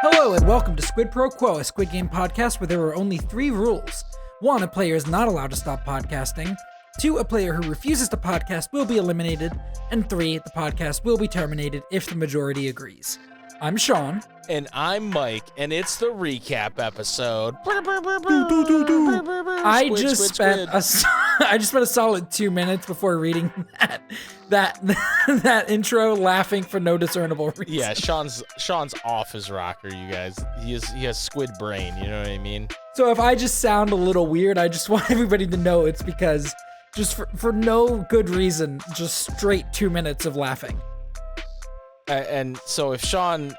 Hello and welcome to Squid Pro Quo, a Squid Game podcast where there are only 3 rules. 1, a player is not allowed to stop podcasting. 2, a player who refuses to podcast will be eliminated. And 3, the podcast will be terminated if the majority agrees. I'm Sean. And I'm Mike, and it's the recap episode. I just spent a solid 2 minutes before reading that intro, laughing for no discernible reason. Yeah, Sean's off his rocker, you guys. He has squid brain, you know what I mean? So if I just sound a little weird, I just want everybody to know it's because just for no good reason, just straight 2 minutes of laughing. And so if Sean,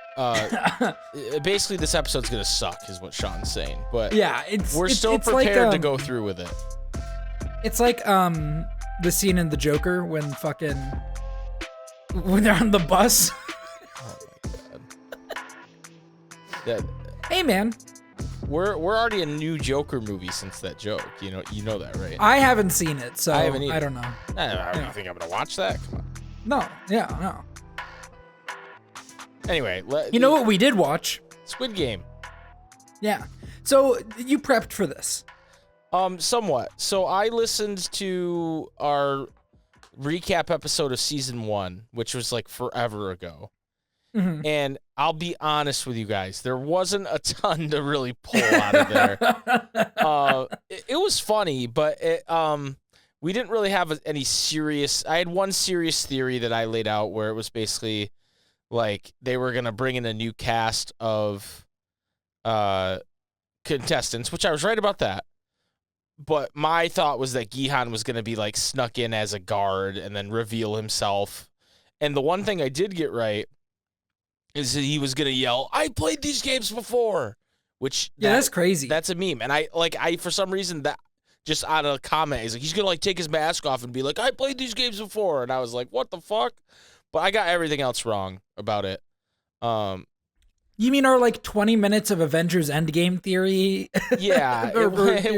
basically this episode's gonna suck, is what Sean's saying. But yeah, we're still prepared to go through with it. It's like the scene in The Joker when they're on the bus. Oh my god. Hey man, we're already a new Joker movie since that joke. You know that, right? I haven't seen it, so I don't know. I don't think I'm gonna watch that. Come on. No. Anyway, you know what we did watch? Squid Game. Yeah. So you prepped for this? Somewhat. So I listened to our recap episode of season 1, which was like forever ago. Mm-hmm. And I'll be honest with you guys, there wasn't a ton to really pull out of there. It was funny, but we didn't really have any serious. I had one serious theory that I laid out where it was basically like they were gonna bring in a new cast of contestants, which I was right about that. But my thought was that Gihan was gonna be like snuck in as a guard and then reveal himself. And the one thing I did get right is that he was gonna yell, "I played these games before," which that's crazy. That's a meme, and I for some reason that just out of a comment, he's gonna like take his mask off and be like, "I played these games before," and I was like, "What the fuck?" But I got everything else wrong about it. You mean our like 20 minutes of Avengers Endgame theory? Yeah, it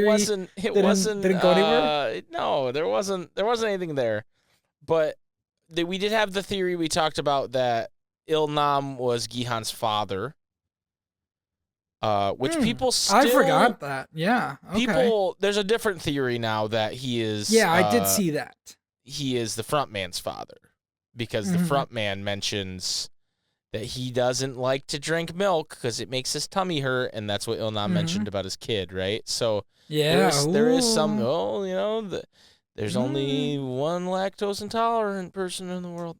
wasn't. It didn't go anywhere. No, there wasn't anything there. But we did have the theory we talked about that Ilnam was Gihan's father. Which people still... I forgot that. Yeah. Okay. There's a different theory now that he is... Yeah, I did see that. He is the front man's father. Because the front man mentions that he doesn't like to drink milk because it makes his tummy hurt, and that's what Ilnam mentioned about his kid, right? So yeah, there is some... there's only one lactose intolerant person in the world.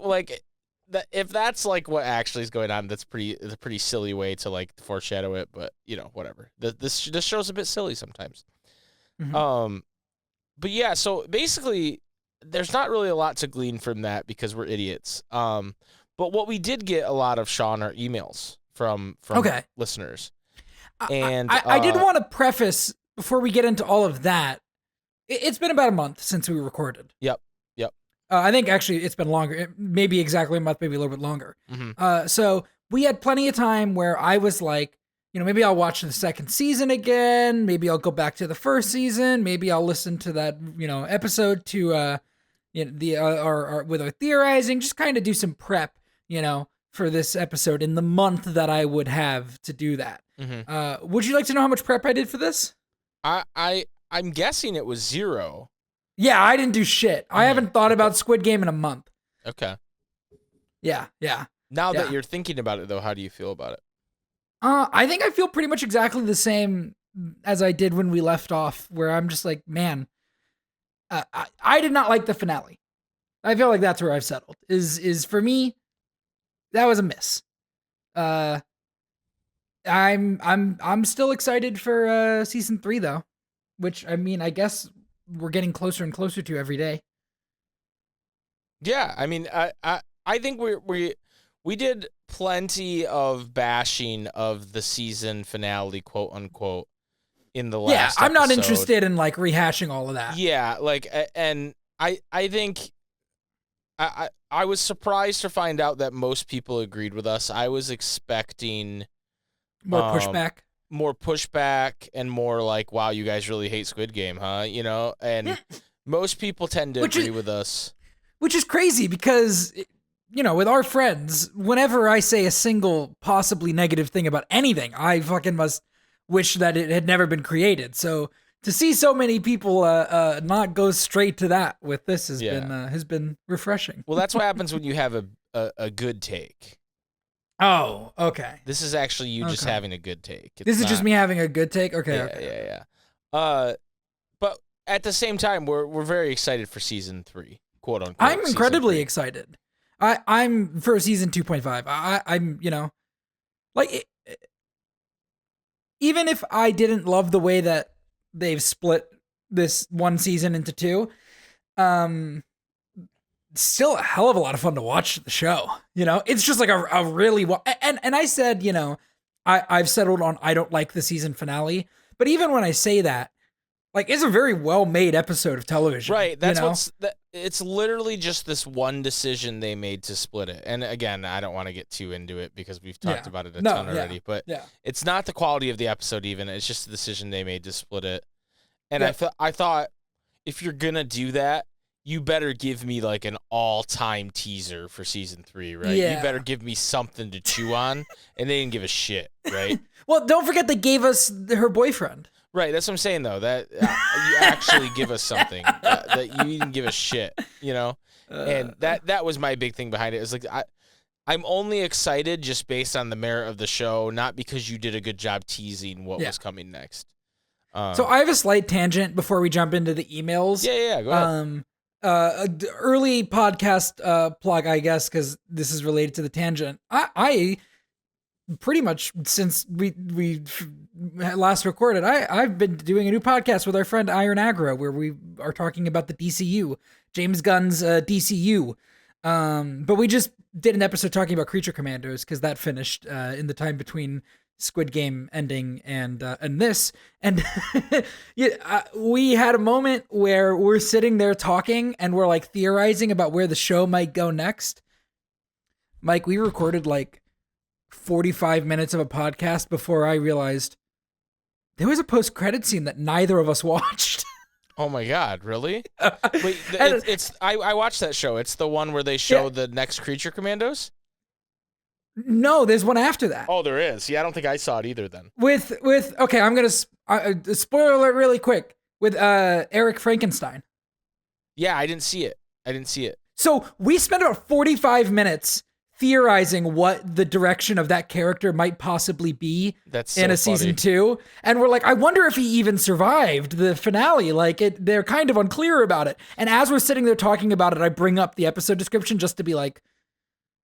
Like... If that's like what actually is going on, it's a pretty silly way to like foreshadow it, but whatever. This show's a bit silly sometimes. Mm-hmm. But yeah, so basically there's not really a lot to glean from that because we're idiots. But what we did get a lot of, Sean, are emails from listeners. And I did want to preface before we get into all of that. It's been about a month since we recorded. Yep. I think actually it's been longer, maybe exactly a month, maybe a little bit longer. Mm-hmm. So we had plenty of time where I was like, maybe I'll watch the second season again. Maybe I'll go back to the first season. Maybe I'll listen to that, episode to, with our theorizing, just kind of do some prep, for this episode in the month that I would have to do that. Mm-hmm. Would you like to know how much prep I did for this? I'm guessing it was 0. Yeah, I didn't do shit. I haven't thought about Squid Game in a month. Okay. Yeah. Now that you're thinking about it, though, how do you feel about it? I think I feel pretty much exactly the same as I did when we left off, where I'm just like, man, I did not like the finale. I feel like that's where I've settled. Is for me, that was a miss. I'm still excited for season 3 though, which I mean, I guess we're getting closer and closer to every day. Yeah, I mean, I think we did plenty of bashing of the season finale, quote unquote, in the last. Yeah, I'm not episode. interested in like rehashing all of that. Yeah, like, and I think I was surprised to find out that most people agreed with us. I was expecting more pushback. More pushback and more like, wow, you guys really hate Squid Game, huh? And most people tend to agree with us. Which is crazy because with our friends, whenever I say a single possibly negative thing about anything, I fucking must wish that it had never been created. So to see so many people not go straight to that with this has been refreshing. Well, that's what happens when you have a good take. Oh, okay. This is actually you just having a good take. This is just me having a good take? Okay, Yeah. But at the same time, we're very excited for season 3, quote unquote. I'm incredibly excited. I'm for season 2.5. I'm, even if I didn't love the way that they've split this one season into 2, still a hell of a lot of fun to watch the show. It's just like a really and I said, I've settled on I don't like the season finale, but even when I say that, like, it's a very well-made episode of television. Right. It's literally just this one decision they made to split it. And again, I don't want to get too into it because we've talked about it a ton already, but it's not the quality of the episode even. It's just the decision they made to split it. And I thought if you're going to do that, you better give me like an all-time teaser for season 3, right? Yeah. You better give me something to chew on. And they didn't give a shit, right? Well, don't forget they gave us her boyfriend. Right, that's what I'm saying, though, that you actually give us something, that you didn't give a shit, And that was my big thing behind it. It's like, I'm only excited just based on the merit of the show, not because you did a good job teasing what was coming next. So I have a slight tangent before we jump into the emails. Yeah, go ahead. Early podcast plug, I guess, because this is related to the tangent. I pretty much since we last recorded, I've been doing a new podcast with our friend Iron Aggro where we are talking about the DCU, James Gunn's DCU. But we just did an episode talking about Creature Commandos because that finished in the time between Squid Game ending and this. And we had a moment where we're sitting there talking and we're like theorizing about where the show might go next. Mike, we recorded like 45 minutes of a podcast before I realized there was a post-credit scene that neither of us watched. Oh my God, really? Wait, I watched that show. It's the one where they show the next Creature Commandos? No, there's one after that. Oh, there is. Yeah, I don't think I saw it either then. Okay, I'm going to spoiler alert really quick with Eric Frankenstein. Yeah, I didn't see it. So we spent about 45 minutes theorizing what the direction of that character might possibly be in a season 2. And we're like, I wonder if he even survived the finale. Like, they're kind of unclear about it. And as we're sitting there talking about it, I bring up the episode description just to be like,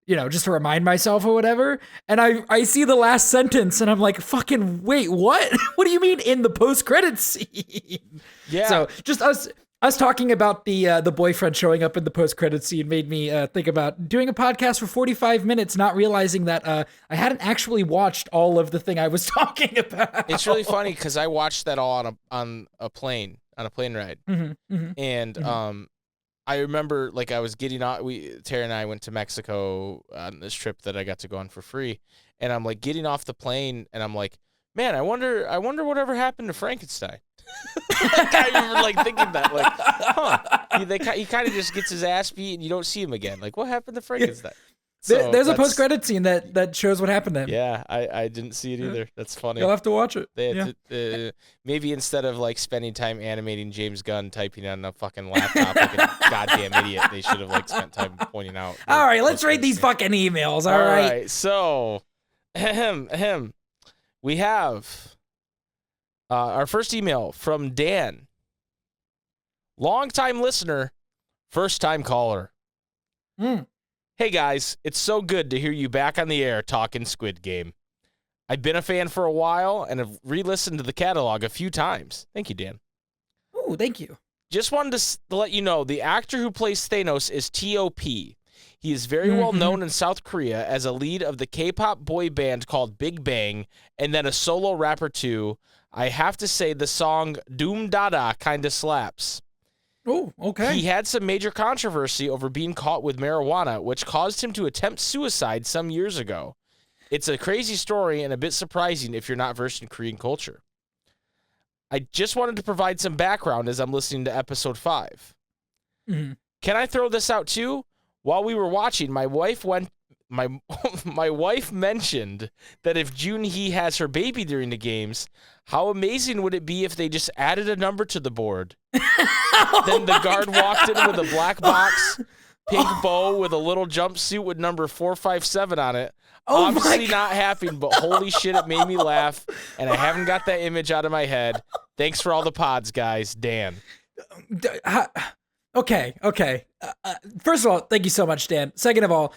just to remind myself or whatever. And I see the last sentence and I'm like, fucking wait, what? What do you mean in the post-credits scene? Yeah. So just us talking about the boyfriend showing up in the post-credits scene made me think about doing a podcast for 45 minutes, not realizing that I hadn't actually watched all of the thing I was talking about. It's really funny because I watched that all on a plane ride, and I remember like I was getting on. Tara and I went to Mexico on this trip that I got to go on for free, and I'm like getting off the plane, and I'm like, man, I wonder whatever happened to Frankenstein. Like, I remember like thinking that, like, he kind of just gets his ass beat and you don't see him again. Like, what happened to Frankenstein? So there's a post-credit scene that shows what happened to him. Yeah, I didn't see it either. That's funny. You'll have to watch it. Maybe instead of like spending time animating James Gunn typing on a fucking laptop like a goddamn idiot, they should have like spent time pointing out. All right, let's read these fucking emails. All right. So, we have our first email from Dan. Long-time listener, first-time caller. Hey guys, it's so good to hear you back on the air talking Squid Game. I've been a fan for a while and have re-listened to the catalog a few times. Thank you, Dan. Oh, thank you. Just wanted to let you know, the actor who plays Thanos is T.O.P. He is very well known in South Korea as a lead of the K-pop boy band called Big Bang, and then a solo rapper too. I have to say the song Doom Dada kinda slaps. Oh, okay. He had some major controversy over being caught with marijuana, which caused him to attempt suicide some years ago. It's a crazy story and a bit surprising if you're not versed in Korean culture. I just wanted to provide some background as I'm listening to episode 5. Can I throw this out too? While we were watching, my wife my wife mentioned that if Junhee has her baby during the games, how amazing would it be if they just added a number to the board? Then the guard walked in with a black box, pink bow with a little jumpsuit with number 457 on it. Obviously not happening, but holy shit, it made me laugh, and I haven't got that image out of my head. Thanks for all the pods, guys. Dan. Okay. First of all, thank you so much, Dan. Second of all,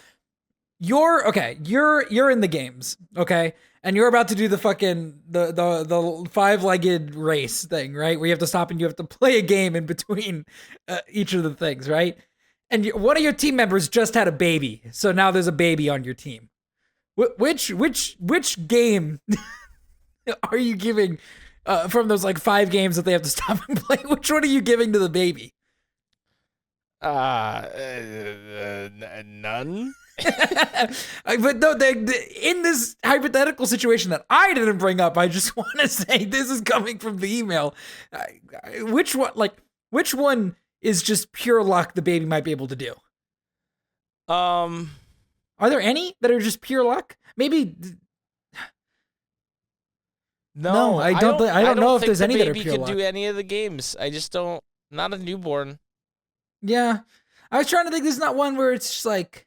you're in the games, okay? And you're about to do the fucking the 5-legged race thing, right? Where you have to stop and you have to play a game in between each of the things, right? And one of your team members just had a baby, so now there's a baby on your team. Which game are you giving from those like 5 games that they have to stop and play? Which one are you giving to the baby? None. But no, in this hypothetical situation that I didn't bring up, I just want to say this is coming from the email. Which one is just pure luck the baby might be able to do? Are there any that are just pure luck? Maybe. No, I don't know if there's any that are pure luck. luck. Baby could do any of the games. I just don't. Not a newborn. Yeah, I was trying to think. There's not one where it's just like.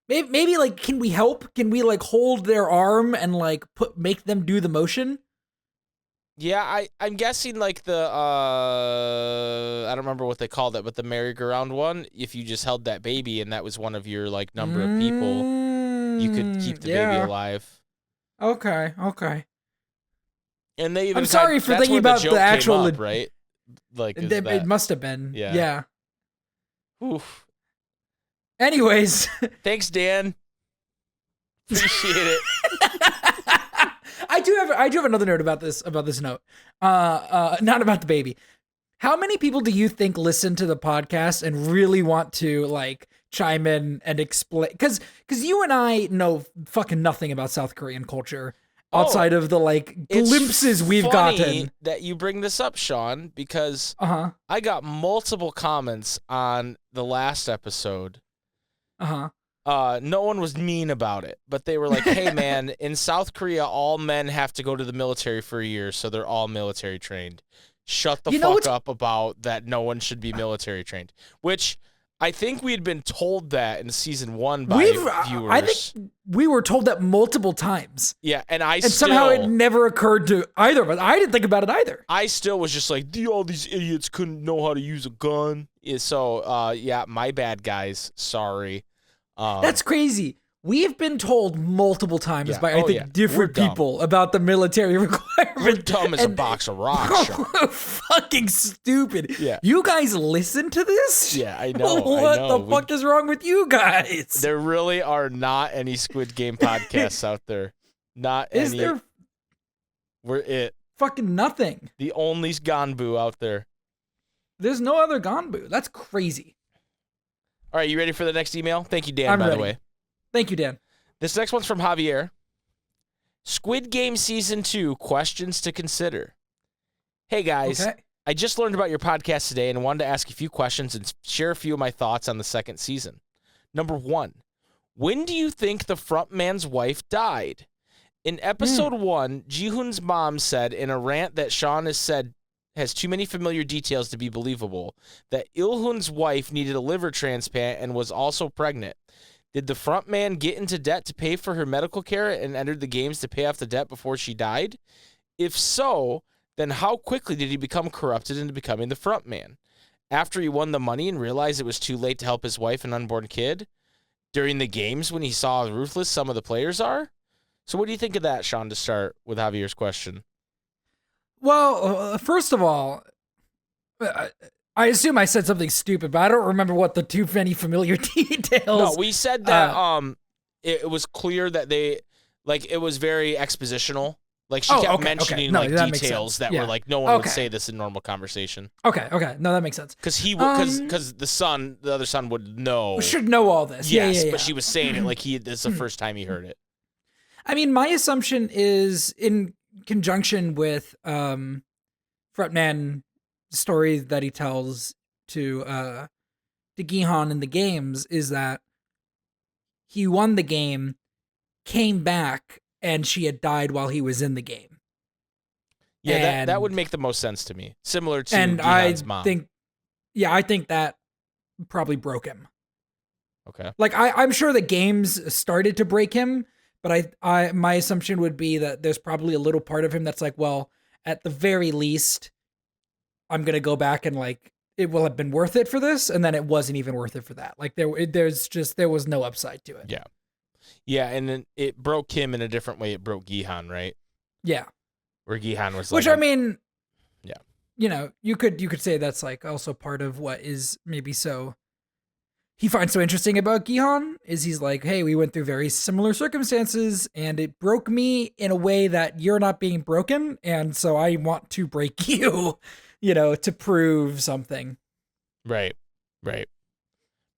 Maybe like, can we help? Can we like hold their arm and like make them do the motion? Yeah, I'm guessing like the I don't remember what they called it, but the merry-go-round one. If you just held that baby and that was one of your like number of people, you could keep the baby alive. Okay. And they even I'm sorry for thinking about the actual right. Like it must have been. Yeah. Oof. Anyways, thanks, Dan. Appreciate it. I do have another note about this note. Not about the baby. How many people do you think listen to the podcast and really want to like chime in and explain? Because you and I know fucking nothing about South Korean culture outside of the like glimpses we've gotten. That you bring this up, Sean, because I got multiple comments on the last episode. No one was mean about it, but they were like, hey man, in South Korea all men have to go to the military for a year, so they're all military trained. Shut the fuck up about that. No one should be military trained, which I think we had been told that in season 1 by viewers. I think we were told that multiple times. Yeah, and somehow it never occurred to either of us. I didn't think about it either. I still was just like, all these idiots couldn't know how to use a gun. So, yeah, my bad, guys. Sorry. That's crazy. We've been told multiple times by different people about the military requirement. We're dumb as a box of rocks. We're fucking stupid. Yeah. You guys listen to this? Yeah, I know. What the fuck is wrong with you guys? There really are not any Squid Game podcasts out there. Not any. Is there? We're it. Fucking nothing. The only Ganbu out there. There's no other Ganbu. That's crazy. All right, you ready for the next email? Thank you, Dan, by the way. Thank you, Dan. This next one's from Javier. Squid Game Season 2, questions to consider. Hey, guys. Okay. I just learned about your podcast today and wanted to ask a few questions and share a few of my thoughts on the second season. Number 1, when do you think the frontman's wife died? In episode 1, Ji-hoon's mom said in a rant that Sean has too many familiar details to be believable, that Il-hoon's wife needed a liver transplant and was also pregnant. Did the front man get into debt to pay for her medical care and entered the games to pay off the debt before she died? If so, then how quickly did he become corrupted into becoming the front man? After he won the money and realized it was too late to help his wife and unborn kid? During the games when he saw how ruthless some of the players are? So what do you think of that, Sean, to start with Javier's question? Well, first of all, I assume I said something stupid, but I don't remember what the too many familiar details. No, we said that it was clear that it was very expositional. Like she kept mentioning details that were like no one would say this in normal conversation. Okay. No, that makes sense. Because the other son would know. Should know all this. Yes, but she was saying it like this is the first time he heard it. I mean, my assumption is in conjunction with Frontman stories that he tells to to Gihan in the games is that he won the game, came back, and she had died while he was in the game. Yeah, that would And make the most sense to me. Similar to and I Gihan's mom. think, I think that probably broke him. Okay. Like I'm sure the games started to break him, but my assumption would be that there's probably a little part of him that's like, well, at the very least, I'm gonna go back and like it will have been worth it for this, and then it wasn't even worth it for that. Like there was no upside to it. Yeah. Yeah, and then it broke him in a different way. It broke Gihan, right? Yeah. Where Gihan was like, which I mean, yeah, you know, you could say that's like also part of what is maybe so he finds so interesting about Gihan is he's like, hey, we went through very similar circumstances and it broke me in a way that you're not being broken, and so I want to break you, you know, to prove something. Right.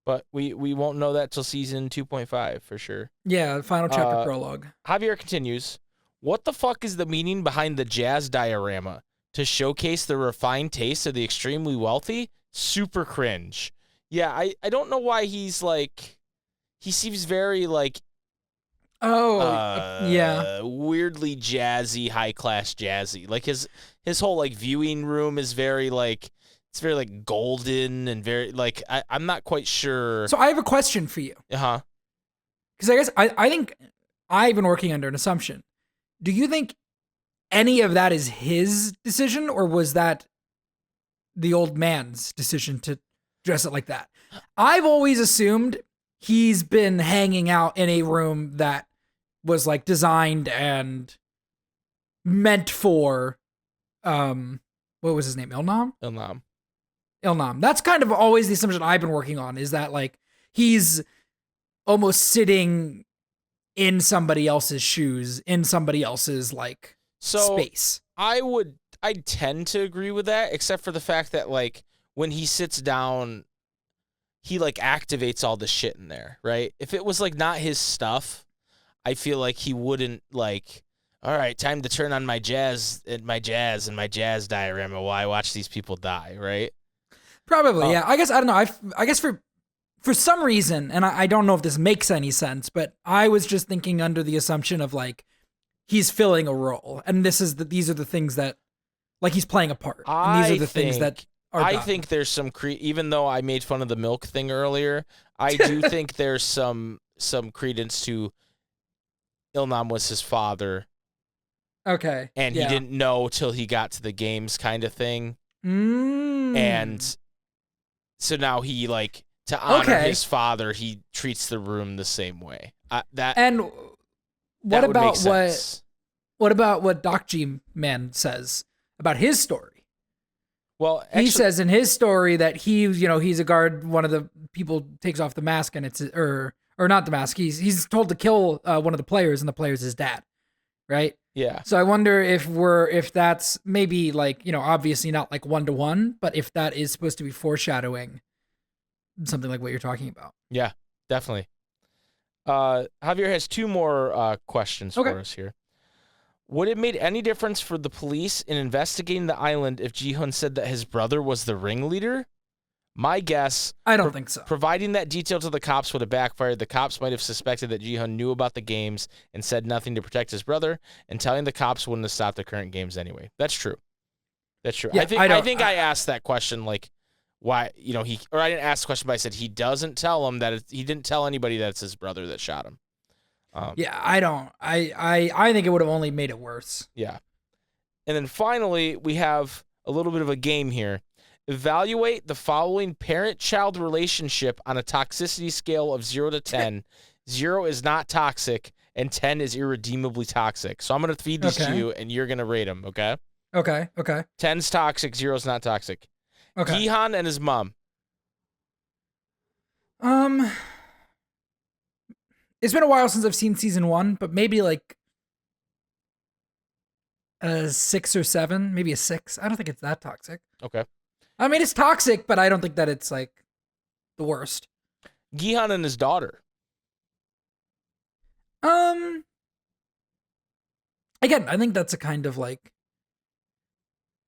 But we won't know that till season 2.5 for sure. Yeah, final chapter prologue. Javier continues, what the fuck is the meaning behind the jazz diorama? To showcase the refined taste of the extremely wealthy? Super cringe. Yeah, I don't know why he's like, he seems very like, yeah, weirdly jazzy, high class jazzy. Like his whole like viewing room is very like, it's very like golden and very like, I'm not quite sure. So I have a question for you. Uh-huh. Because I guess I think I've been working under an assumption. Do you think any of that is his decision, or was that the old man's decision to dress it like that? I've always assumed he's been hanging out in a room that was like designed and meant for what was his name? Ilnam? Ilnam. That's kind of always the assumption I've been working on, is that like he's almost sitting in somebody else's shoes, in somebody else's like space. I tend to agree with that, except for the fact that like when he sits down, he like activates all the shit in there, right? If it was like not his stuff, I feel like he wouldn't like, all right, time to turn on my jazz diorama while I watch these people die, right? Probably, yeah. I guess, I don't know. I guess for some reason, and I don't know if this makes any sense, but I was just thinking under the assumption of like he's filling a role, and these are the things that like he's playing a part. And these are the things that are done. I think there's some even though I made fun of the milk thing earlier, I do think there's some credence to Ilnam was his father. Okay. And he didn't know till he got to the games kind of thing. And so now he like, to honor his father, he treats the room the same way. And what about what Doc G Man says about his story? Well, actually, he says in his story that he's a guard. One of the people takes off the mask, and it's or not the mask. He's told to kill one of the players, and the player's his dad, right? Yeah. So I wonder if that's maybe like, obviously not like 1-to-1, but if that is supposed to be foreshadowing something like what you're talking about. Yeah, definitely. Javier has two more questions for us here. Would it made any difference for the police in investigating the island if Ji-hun said that his brother was the ringleader? My guess, I don't think so. Providing that detail to the cops would have backfired. The cops might have suspected that Ji-hun knew about the games and said nothing to protect his brother, and telling the cops wouldn't have stopped the current games anyway. That's true. Yeah, I think I asked that question like, why, I didn't ask the question, but I said he doesn't tell him that he didn't tell anybody that it's his brother that shot him. I don't. I think it would have only made it worse. Yeah. And then finally, we have a little bit of a game here. Evaluate the following parent-child relationship on a toxicity scale of 0 to 10. 0 is not toxic, and 10 is irredeemably toxic. So I'm going to feed these to you, and you're going to rate them, okay? Okay. 10's toxic, 0's not toxic. Okay. Gihan and his mom. It's been a while since I've seen season 1, but maybe like a 6 or 7, maybe a 6. I don't think it's that toxic. Okay. I mean, it's toxic, but I don't think that it's like the worst. Gihan and his daughter. Again, I think that's a kind of like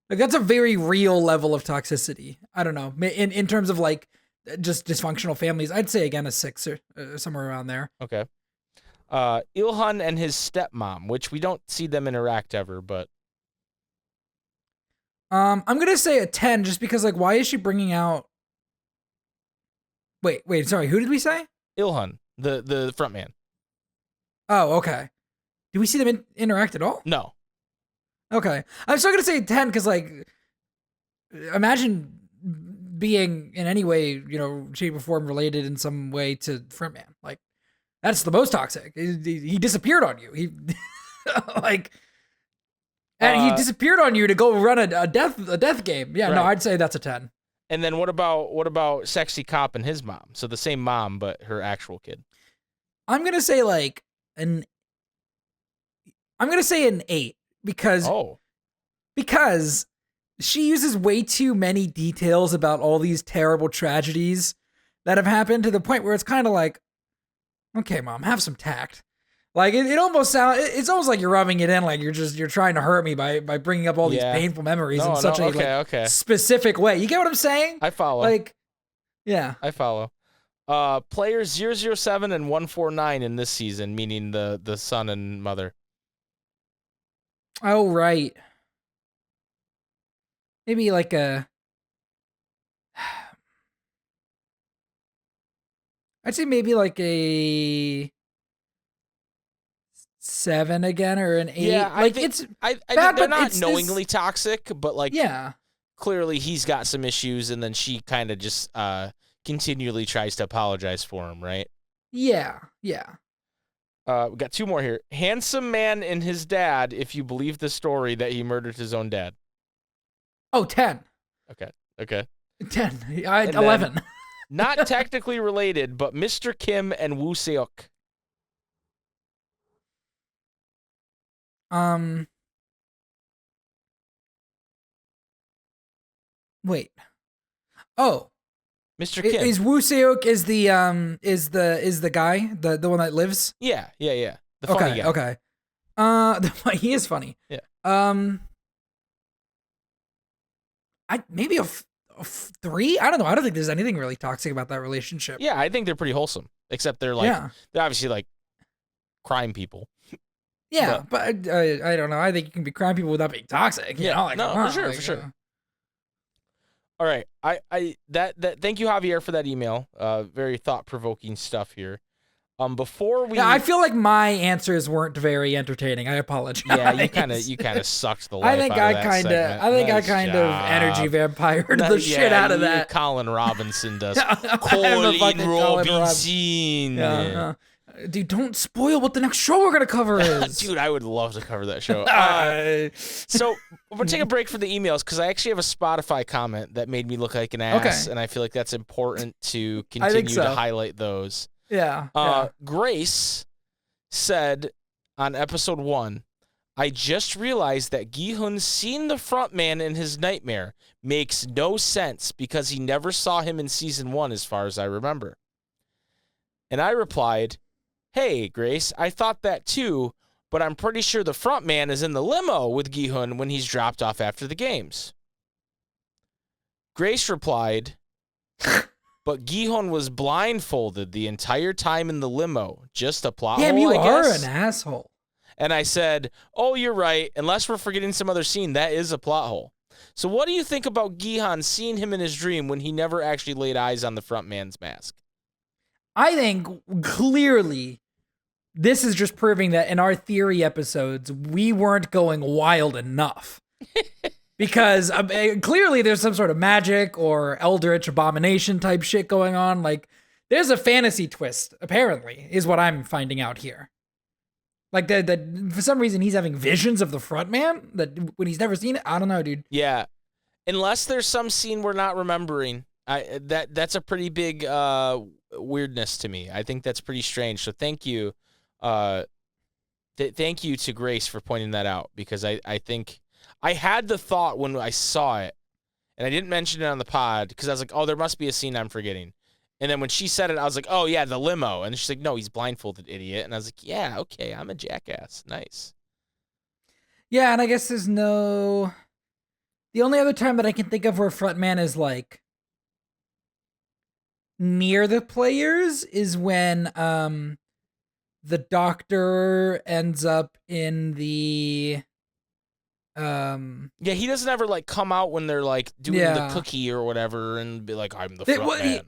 that's a very real level of toxicity. I don't know, in terms of like just dysfunctional families. I'd say again a 6 or somewhere around there. Okay. Ilhan and his stepmom, which we don't see them interact ever, but I'm gonna say a 10 just because like why is she bringing out? Wait, sorry, who did we say? Ilhan, the front man. Oh, okay. Do we see them interact at all? No. Okay, I'm still gonna say 10 because like imagine being in any way, shape or form related in some way to Frontman. Like that's the most toxic. He disappeared on you. He like, and he disappeared on you to go run a death game. Yeah, right. No, I'd say that's a 10. And then what about Sexy Cop and his mom? So the same mom, but her actual kid. I'm gonna say like an 8 because she uses way too many details about all these terrible tragedies that have happened to the point where it's kind of like, okay, mom, have some tact. Like it almost sounds, it's almost like you're rubbing it in, like you're trying to hurt me by bringing up all these painful memories in such a specific way. You get what I'm saying? I follow. Like, yeah, I follow. Players 007 and 149 in this season, meaning the son and mother. Oh right. Maybe like a. I'd say maybe like a 7 again or an 8. Yeah, like I think they're not knowingly toxic, but like clearly he's got some issues, and then she kind of just continually tries to apologize for him, right? Yeah. We got 2 more here. Handsome man and his dad, if you believe the story that he murdered his own dad. Oh, 10. Okay. 10. 11. Not technically related, but Mr. Kim and Woo Seok. Wait. Oh. Mr. Kim. Is Woo Seok is the guy, the one that lives? Yeah. The funny guy. Okay. He is funny. Yeah. Maybe a 3? I don't know. I don't think there's anything really toxic about that relationship. Yeah, I think they're pretty wholesome. Except they're they're obviously like crime people. Yeah, but I don't know. I think you can be crime people without being toxic. For sure. All right, thank you, Javier, for that email. Very thought-provoking stuff here. Before we, I feel like my answers weren't very entertaining. I apologize. Yeah, you kind of sucked the life I think out of that segment. I kind of energy vampired the shit out of that. Colin Robinson does. Colin Robinson. Yeah. Dude, don't spoil what the next show we're gonna cover is. Dude, I would love to cover that show. So we're gonna take a break from the emails because I actually have a Spotify comment that made me look like an ass, and I feel like that's important to continue to highlight those. Yeah. Grace said on episode 1, I just realized that Gi-hun's seen the front man in his nightmare. Makes no sense because he never saw him in season 1 as far as I remember. And I replied, hey, Grace, I thought that too, but I'm pretty sure the front man is in the limo with Gi-hun when he's dropped off after the games. Grace replied, but Gi-hun was blindfolded the entire time in the limo. Just a plot hole, I guess. Damn, you are an asshole. And I said, oh, you're right. Unless we're forgetting some other scene, that is a plot hole. So what do you think about Gi-hun seeing him in his dream when he never actually laid eyes on the front man's mask? I think clearly this is just proving that in our theory episodes, we weren't going wild enough. Because clearly there's some sort of magic or eldritch abomination type shit going on. Like, there's a fantasy twist, apparently, is what I'm finding out here. Like, that for some reason he's having visions of the front man that when he's never seen it. I don't know, dude. Yeah. Unless there's some scene we're not remembering. That's a pretty big weirdness to me. I think that's pretty strange. So thank you. Thank you to Grace for pointing that out, because I think I had the thought when I saw it, and I didn't mention it on the pod because I was like, oh, there must be a scene I'm forgetting. And then when she said it, I was like, oh, yeah, the limo. And she's like, no, he's blindfolded, idiot. And I was like, yeah, okay, I'm a jackass. Nice. Yeah, and I guess there's no... The only other time that I can think of where Frontman is like near the players is when the doctor ends up in the Yeah, he doesn't ever like come out when they're like doing the yeah. cookie or whatever and be like, I'm the They- front well, he- man.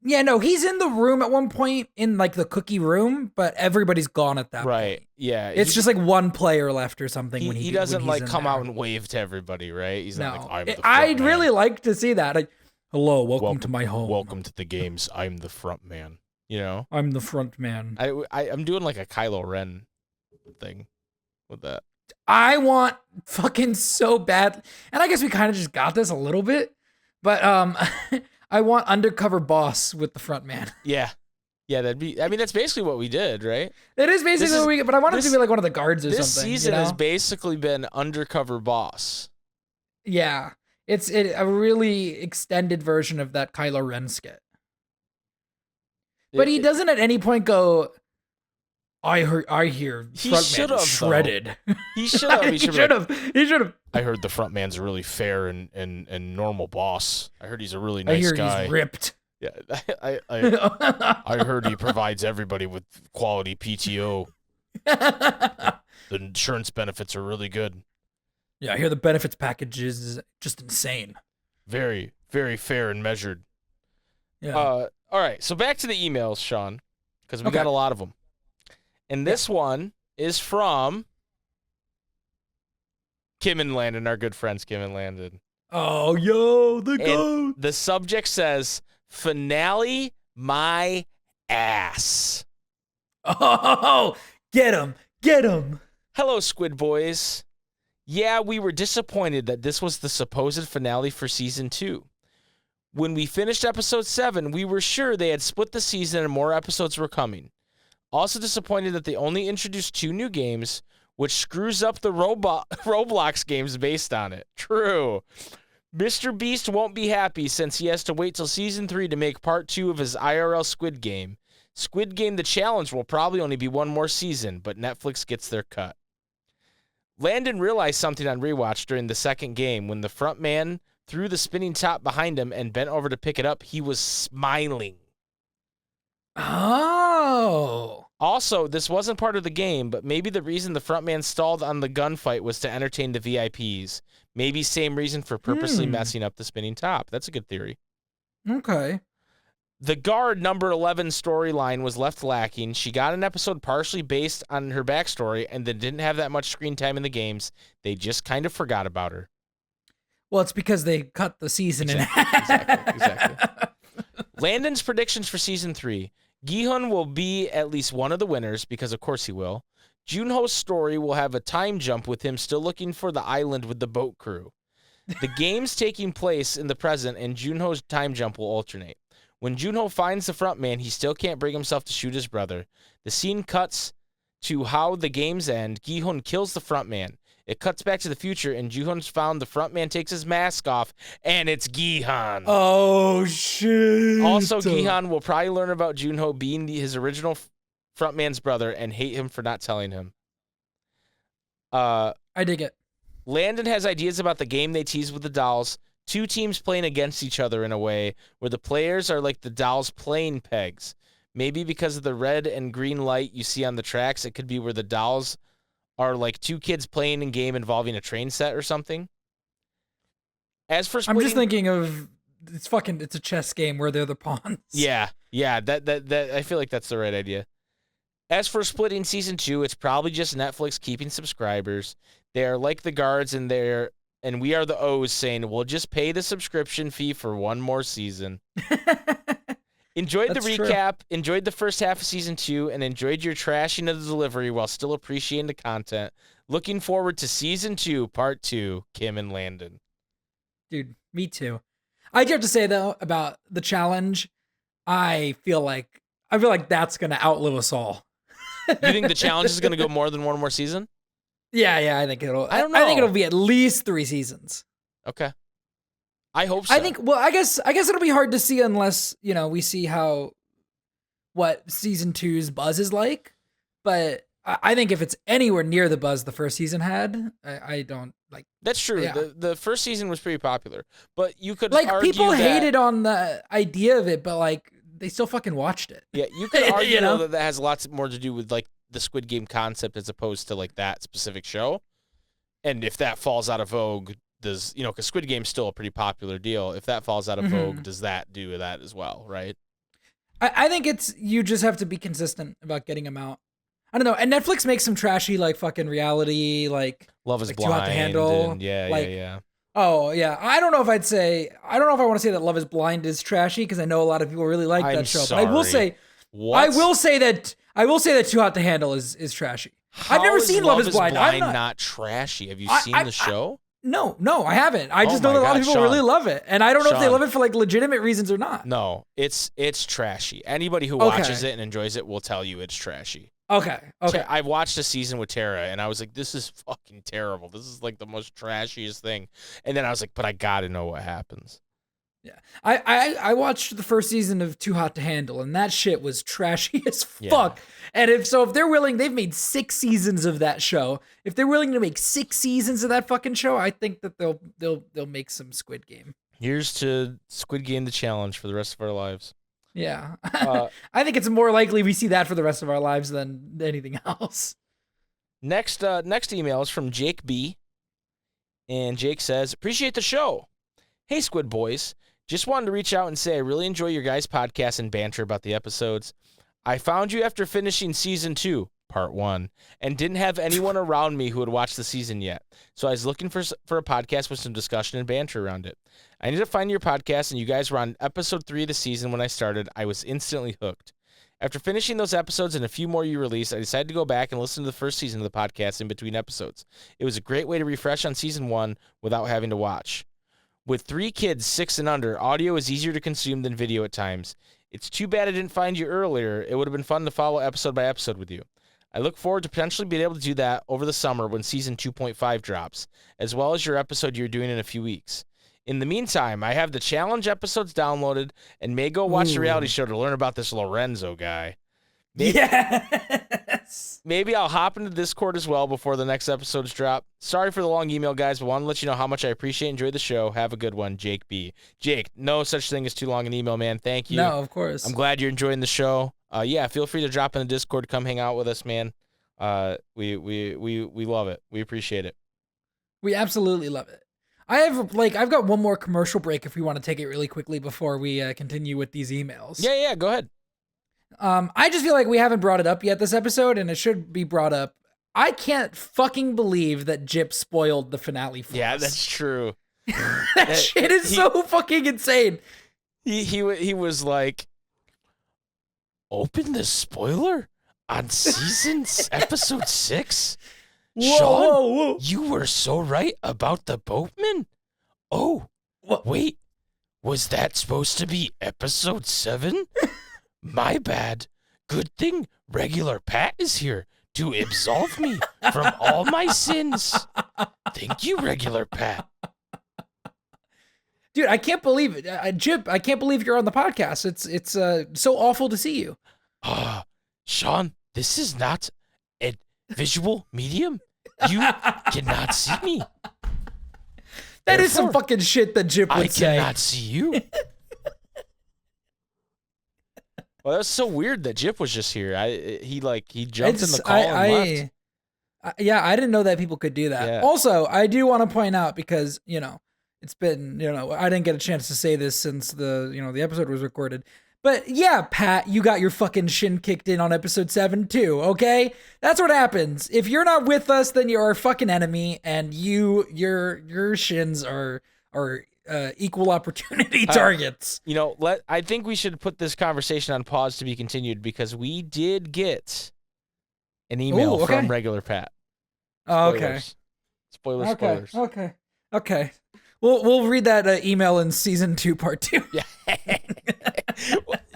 yeah, no, he's in the room at one point in like the cookie room, but everybody's gone at that Right. point. Yeah. It's just like one player left or something when he he doesn't when like he's in come there. out and wave to everybody, right? He's not No, like, I'm the front I'd man. really like to see that. Like, hello, welcome to my home. Welcome to the games. I'm the front man. You know? I'm the front man. I'm doing like a Kylo Ren thing with that. I want fucking so bad, and I guess we kind of just got this a little bit, but I want undercover boss with the front man. Yeah. Yeah, that's basically what we did, right? It is basically what we get, but I want it to be like one of the guards or something. This season has basically been undercover boss. Yeah. It's a really extended version of that Kylo Ren skit. But he doesn't at any point go, I hear front man shredded. He should have. He should have. I heard the front man's a really fair and normal boss. I heard he's a really nice guy. I hear he's ripped. Yeah, I heard he provides everybody with quality PTO. The insurance benefits are really good. Yeah, I hear the benefits package is just insane. Very, very fair and measured. Yeah. All right, so back to the emails, Sean, because we got a lot of them. And this one is from Kim and Landon, our good friends, Kim and Landon. Oh, yo, the goat. The subject says, finale my ass. Oh, get him. Get him. Hello, Squid Boys. Yeah, we were disappointed that this was the supposed finale for Season 2. When we finished Episode 7, we were sure they had split the season and more episodes were coming. Also disappointed that they only introduced 2 new games, which screws up the Roblox games based on it. True. Mr. Beast won't be happy since he has to wait till Season 3 to make Part 2 of his IRL Squid Game. Squid Game The Challenge will probably only be one more season, but Netflix gets their cut. Landon realized something on rewatch during the second game. When the front man threw the spinning top behind him and bent over to pick it up, he was smiling. Oh. Also, this wasn't part of the game, but maybe the reason the front man stalled on the gunfight was to entertain the VIPs. Maybe same reason for purposely messing up the spinning top. That's a good theory. Okay. The guard number 11 storyline was left lacking. She got an episode partially based on her backstory and then didn't have that much screen time in the games. They just kind of forgot about her. Well, it's because they cut the season in half. Exactly. Landon's predictions for Season 3. Gi-hun will be at least one of the winners, because of course he will. Junho's story will have a time jump with him still looking for the island with the boat crew. The game's taking place in the present, and Junho's time jump will alternate. When Junho finds the front man, he still can't bring himself to shoot his brother. The scene cuts to how the games end. Gi-hun kills the front man. It cuts back to the future, and Junho's found the front man takes his mask off, and it's Gi-hun. Oh, shit. Also, Gi-hun will probably learn about Junho being his original front man's brother and hate him for not telling him. I dig it. Landon has ideas about the game they tease with the dolls. 2 teams playing against each other in a way where the players are like the dolls' playing pegs. Maybe because of the red and green light you see on the tracks, it could be where the dolls are like 2 kids playing a game involving a train set or something. As for splitting, I'm just thinking of it's a chess game where they're the pawns. Yeah, that I feel like that's the right idea. As for splitting Season 2, it's probably just Netflix keeping subscribers. They are like the guards and we are the O's saying, we'll just pay the subscription fee for one more season. Enjoyed the recap, enjoyed the first half of Season 2, and enjoyed your trashing of the delivery while still appreciating the content. Looking forward to Season 2, Part 2, Kim and Landon. Dude, me too. I do have to say, though, about the challenge, I feel like that's going to outlive us all. You think the challenge is going to go more than one more season? Yeah, I think it'll. I don't know. I think it'll be at least 3 seasons. Okay. I hope so. I think. Well, I guess it'll be hard to see unless we see what Season 2's buzz is like. But I think if it's anywhere near the buzz the first season had, I don't like. That's true. Yeah. The first season was pretty popular, but you could like argue people that, hated on the idea of it, but like they still fucking watched it. Yeah, you could argue You know? though, that has lots more to do with like the Squid Game concept as opposed to like that specific show. And if that falls out of vogue, does because Squid Game's still a pretty popular deal. If that falls out of vogue, does that do that as well, right? I think you just have to be consistent about getting them out. I don't know. And Netflix makes some trashy like fucking reality like Love is like Blind. Too Hot to Handle. And yeah. Oh yeah. I don't know if I want to say that Love is Blind is trashy because I know a lot of people really like that show. Sorry. But I will say I will say that Too Hot to Handle is trashy. I've never seen Love is Blind. I'm not trashy. Have you seen the show? No, I haven't. I just know that a lot of people Sean. really love it. And I don't know if they Sean. love it for like legitimate reasons or not. No, it's trashy. Anybody who watches it and enjoys it will tell you it's trashy. Okay. I watched a season with Tara, and I was like, this is fucking terrible. This is like the most trashiest thing. And then I was like, but I gotta know what happens. Yeah. I watched the first season of Too Hot to Handle, and that shit was trashy as fuck. And if they're willing, they've made 6 seasons of that show. If they're willing to make 6 seasons of that fucking show, I think that they'll make some Squid Game. Here's to Squid Game the challenge for the rest of our lives. Yeah. I think it's more likely we see that for the rest of our lives than anything else. Next email is from Jake B. And Jake says, appreciate the show. Hey, Squid Boys. Just wanted to reach out and say I really enjoy your guys' podcast and banter about the episodes. I found you after finishing season 2, part 1, and didn't have anyone around me who had watched the season yet. So I was looking for a podcast with some discussion and banter around it. I ended up finding your podcast, and you guys were on episode 3 of the season when I started. I was instantly hooked. After finishing those episodes and a few more you released, I decided to go back and listen to the first season of the podcast in between episodes. It was a great way to refresh on season 1 without having to watch. With 3 kids 6 and under, audio is easier to consume than video at times. It's too bad I didn't find you earlier. It would have been fun to follow episode by episode with you. I look forward to potentially being able to do that over the summer when season 2.5 drops, as well as your episode you're doing in a few weeks. In the meantime, I have the challenge episodes downloaded and may go watch the reality show to learn about this Lorenzo guy. Maybe I'll hop into Discord as well before the next episodes drop. Sorry for the long email, guys, but want to let you know how much I appreciate and enjoy the show. Have a good one, Jake B. Jake, no such thing as too long an email, man. Thank you. No, of course. I'm glad you're enjoying the show. Yeah, feel free to drop in the Discord, come hang out with us, man. We love it. We appreciate it. We absolutely love it. I've got one more commercial break if we want to take it really quickly before we continue with these emails. Yeah, go ahead. I just feel like we haven't brought it up yet this episode, and it should be brought up. I can't fucking believe that Jip spoiled the finale for us. Yeah, that's true. That shit is so fucking insane. He was like, open the spoiler on episode 6? Sean, you were so right about the boatman? Oh, wait, was that supposed to be episode 7? My bad. Good thing regular Pat is here to absolve me from all my sins. Thank you, regular Pat. Dude, I can't believe it. Jip, I can't believe you're on the podcast. It's so awful to see you. Sean, this is not a visual medium. You cannot see me. That is some fucking shit that Jip would say. I cannot see you. Well, that's so weird that Jip was just here. He jumped in the call and left. Yeah, I didn't know that people could do that. Yeah. Also, I do want to point out because, it's been, I didn't get a chance to say this since the episode was recorded. But yeah, Pat, you got your fucking shin kicked in on episode 7 too, okay? That's what happens. If you're not with us, then you're our fucking enemy, and your shins are equal opportunity targets. I think we should put this conversation on pause to be continued because we did get an email from regular Pat. Oh, okay. Spoilers. Okay. We'll read that email in season 2, part 2. Yeah.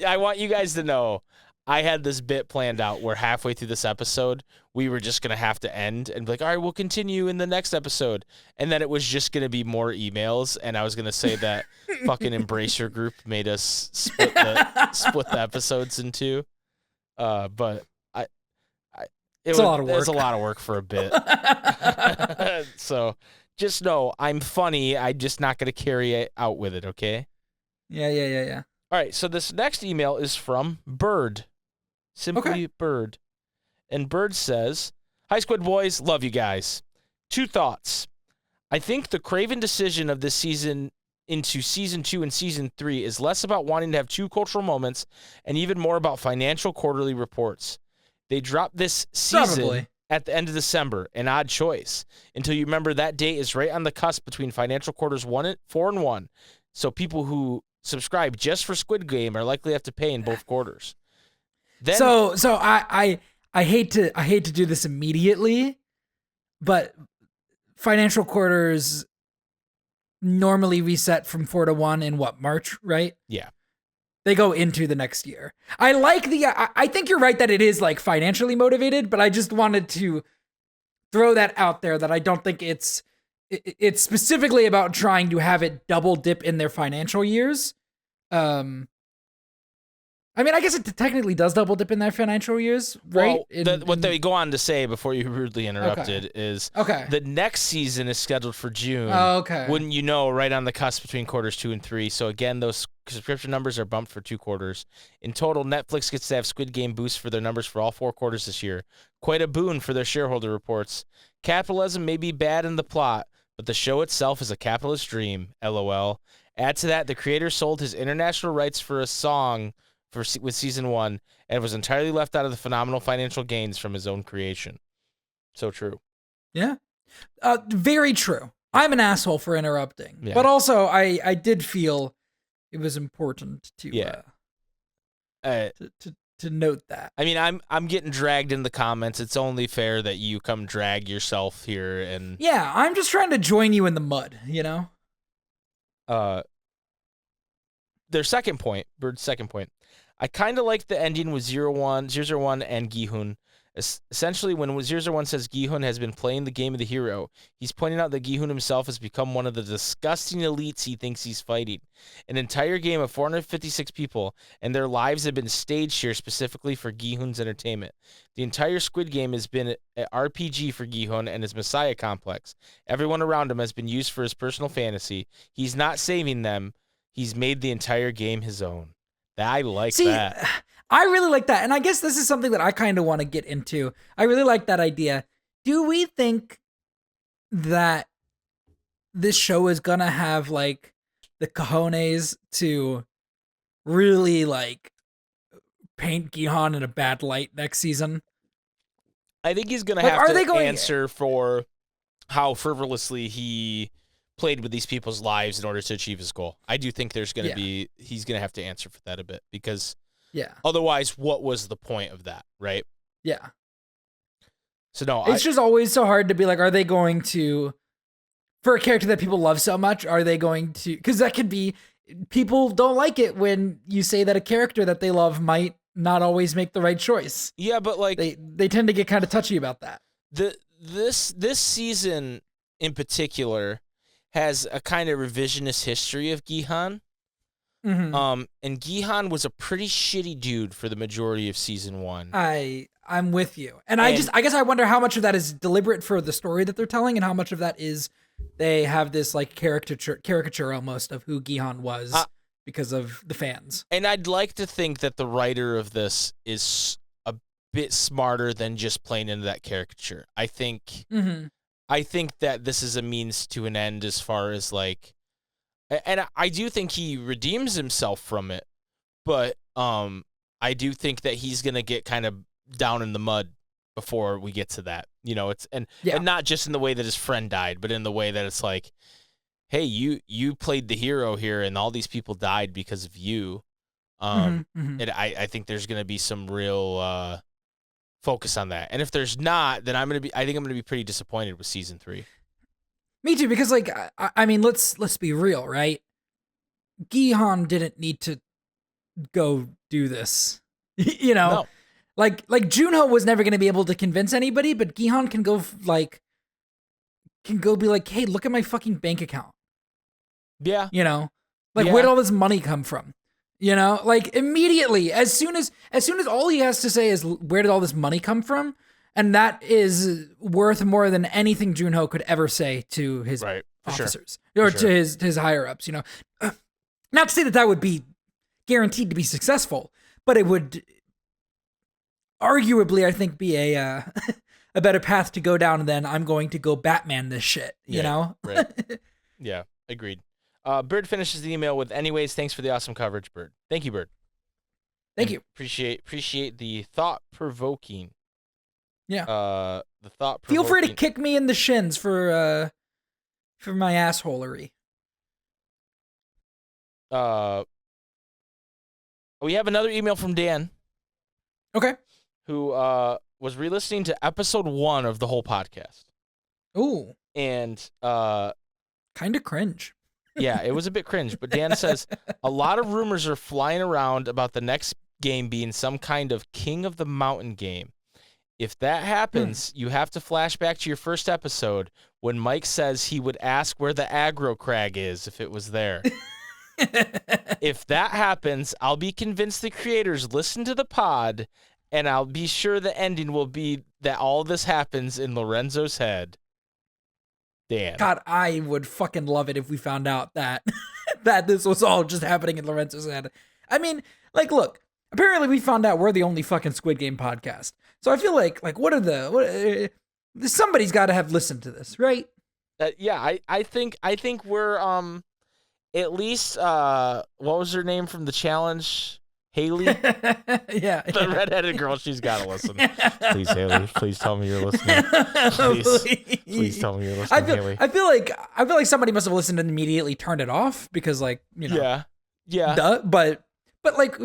I want you guys to know I had this bit planned out where halfway through this episode, we were just going to have to end and be like, all right, we'll continue in the next episode. And then it was just going to be more emails. And I was going to say that fucking Embrace Your Group made us split the episodes in 2. But it's a lot of work. It's a lot of work for a bit. So just know I'm funny. I'm just not going to carry it out with it. Okay. Yeah. All right, so this next email is from Bird. Simply Bird. And Bird says, "Hi, Squid Boys. Love you guys. 2 thoughts. I think the Craven decision of this season into season 2 and season 3 is less about wanting to have 2 cultural moments and even more about financial quarterly reports. They dropped this season Probably. at the end of December, an odd choice, until you remember that date is right on the cusp between financial quarters 4 and 1. So people who subscribe just for Squid Game are likely to have to pay in both quarters." Then, So I hate to do this immediately, but financial quarters normally reset from 4 to 1 in March, right? yeah. They go into the next year. I think you're right that it is like financially motivated, but I just wanted to throw that out there that I don't think it's specifically about trying to have it double dip in their financial years. I mean, I guess it technically does double dip in their financial years, right? Well, what they go on to say before you rudely interrupted is the next season is scheduled for June. Oh, okay. Wouldn't you know, right on the cusp between quarters 2 and 3. So again, those subscription numbers are bumped for 2 quarters. In total, Netflix gets to have Squid Game boost for their numbers for all 4 quarters this year. Quite a boon for their shareholder reports. Capitalism may be bad in the plot, but the show itself is a capitalist dream, LOL. Add to that, the creator sold his international rights for a song with season 1 and was entirely left out of the phenomenal financial gains from his own creation. So true. Yeah. Very true. I'm an asshole for interrupting, Yeah. but also I did feel it was important to to note that. I mean, I'm getting dragged in the comments. It's only fair that you come drag yourself here and Yeah, I'm just trying to join you in the mud, you know? Their second point, Bird's second point. I kind of like the ending with 001 and Gi-hun. Essentially, when 001 says Gi-hun has been playing the game of the hero, he's pointing out that Gi-hun himself has become one of the disgusting elites he thinks he's fighting. An entire game of 456 people, and their lives have been staged here specifically for Gi-hun's entertainment. The entire Squid Game has been an RPG for Gi-hun and his Messiah complex. Everyone around him has been used for his personal fantasy. He's not saving them. He's made the entire game his own. I like that. I really like that. And I guess this is something that I kind of want to get into. I really like that idea. Do we think that this show is going to have like the cojones to really like paint Gi-hun in a bad light next season? I think he's going to have to answer for how frivolously he played with these people's lives in order to achieve his goal. I do think there's going to be, he's going to have to answer for that a bit because otherwise what was the point of that, right? Yeah. So no, it's just always so hard to be like, are they going to, for a character that people love so much, are they going to, because that could be, people don't like it when you say that a character that they love might not always make the right choice. Yeah, but like they tend to get kind of touchy about that. This season in particular has a kind of revisionist history of Gi-hun. Mm-hmm. And Gi-hun was a pretty shitty dude for the majority of season 1. I'm with you. And I guess I wonder how much of that is deliberate for the story that they're telling and how much of that is they have this like caricature almost of who Gi-hun was because of the fans. And I'd like to think that the writer of this is a bit smarter than just playing into that caricature. I think that this is a means to an end as far as like, and I do think he redeems himself from it, but I do think that he's gonna get kind of down in the mud before we get to that. You know, and not just in the way that his friend died, but in the way that it's like, hey, you played the hero here, and all these people died because of you. And I think there's gonna be some real focus on that. And if there's not, then I think I'm gonna be pretty disappointed with season 3. Me too, because like I mean, let's be real, right? Gi-hun didn't need to go do this. You know? No. Like Junho was never gonna be able to convince anybody, but Gi-hun can go be like, hey, look at my fucking bank account. Yeah. You know? Like where'd all this money come from? You know, like immediately, as soon as all he has to say is where did all this money come from, and that is worth more than anything Junho could ever say to his officers or to his higher ups. You know, not to say that would be guaranteed to be successful, but it would arguably, I think, be a a better path to go down than I'm going to go Batman this shit, you know? Right. Yeah, agreed. Bird finishes the email with, anyways, thanks for the awesome coverage, Bird. Thank you, Bird. Thank you. Appreciate the thought-provoking. Yeah. The thought-provoking. Feel free to kick me in the shins for my assholery. We have another email from Dan. Okay. Who was re-listening to episode 1 of the whole podcast. Ooh. And kind of cringe. Yeah, it was a bit cringe, but Dan says a lot of rumors are flying around about the next game being some kind of King of the Mountain game. If that happens, you have to flash back to your first episode when Mike says he would ask where the aggro crag is if it was there. If that happens, I'll be convinced the creators listen to the pod, and I'll be sure the ending will be that all this happens in Lorenzo's head. Dan. God, I would fucking love it if we found out that that this was all just happening in Lorenzo's head. I mean, like, look, apparently we found out we're the only fucking Squid Game podcast. So I feel like somebody's got to have listened to this, right? Yeah, I think we're at least what was her name from the challenge? Haley? Yeah. The redheaded girl, she's got to listen. Please, Haley, please tell me you're listening. Please tell me you're listening, Haley. I feel like somebody must have listened and immediately turned it off because, like, you know. Yeah. Duh, but like,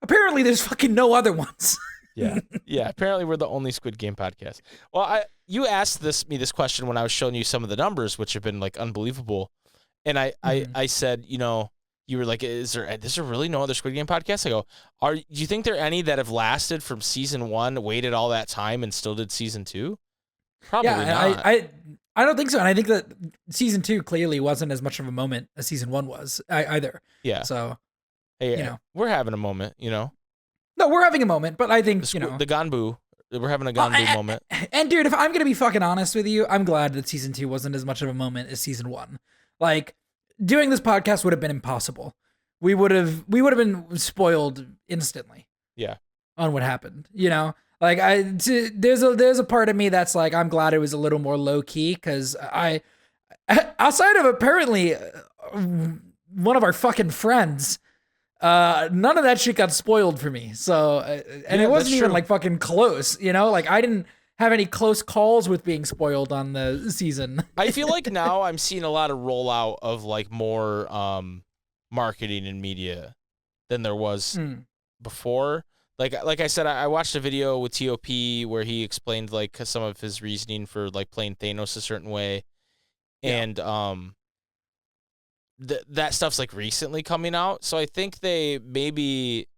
apparently there's fucking no other ones. Yeah. Apparently we're the only Squid Game podcast. Well, you asked me this question when I was showing you some of the numbers, which have been like unbelievable, and I said, you know, you were like, is there really no other Squid Game podcast? I go, do you think there are any that have lasted from season 1, waited all that time, and still did season 2? Probably not. I don't think so, and I think that season 2 clearly wasn't as much of a moment as season 1 was either. Yeah. So, hey, you know, we're having a moment, you know. No, we're having a moment, but I think, you know, the Ganbu. We're having a Ganbu moment. And dude, if I'm gonna be fucking honest with you, I'm glad that season 2 wasn't as much of a moment as season 1. Like, doing this podcast would have been impossible. We would have been spoiled instantly. Yeah. On what happened, you know? Like, there's a part of me that's like, I'm glad it was a little more low key, because outside of apparently one of our fucking friends, none of that shit got spoiled for me. So, and it wasn't even like fucking close, you know? Like, I didn't have any close calls with being spoiled on the season. I feel like now I'm seeing a lot of rollout of like more marketing and media than there was before. Like I said, I watched a video with TOP where he explained like some of his reasoning for like playing Thanos a certain way, and that stuff's like recently coming out. So I think they maybe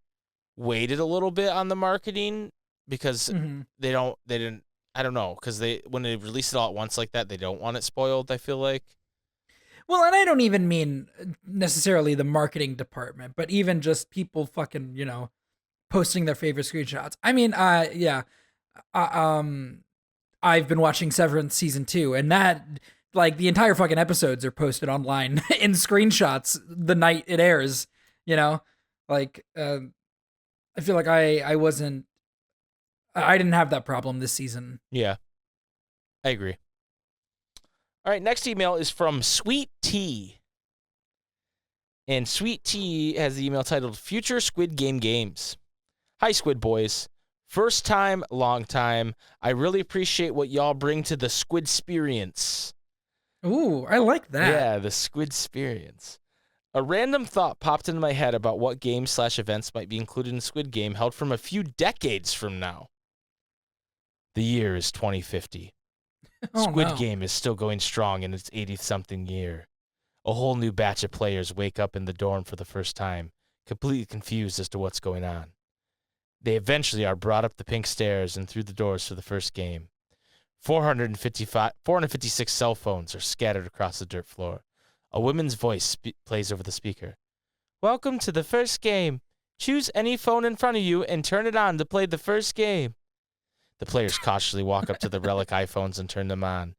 waited a little bit on the marketing because they didn't. I don't know, because when they release it all at once like that, they don't want it spoiled, I feel like. Well, and I don't even mean necessarily the marketing department, but even just people fucking, you know, posting their favorite screenshots. I mean, I've been watching Severance season 2, and that, like, the entire fucking episodes are posted online in screenshots the night it airs, you know? Like, I feel like I didn't have that problem this season. Yeah, I agree. All right, next email is from Sweet Tea. And Sweet Tea has the email titled Future Squid Game Games. Hi, Squid Boys. First time, long time. I really appreciate what y'all bring to the Squid experience. Ooh, I like that. Yeah, the Squid experience. A random thought popped into my head about what games/events might be included in Squid Game held from a few decades from now. The year is 2050. Squid Game is still going strong in its 80-something year. A whole new batch of players wake up in the dorm for the first time, completely confused as to what's going on. They eventually are brought up the pink stairs and through the doors for the first game. 456 cell phones are scattered across the dirt floor. A woman's voice plays over the speaker. Welcome to the first game. Choose any phone in front of you and turn it on to play the first game. The players cautiously walk up to the relic iPhones and turn them on.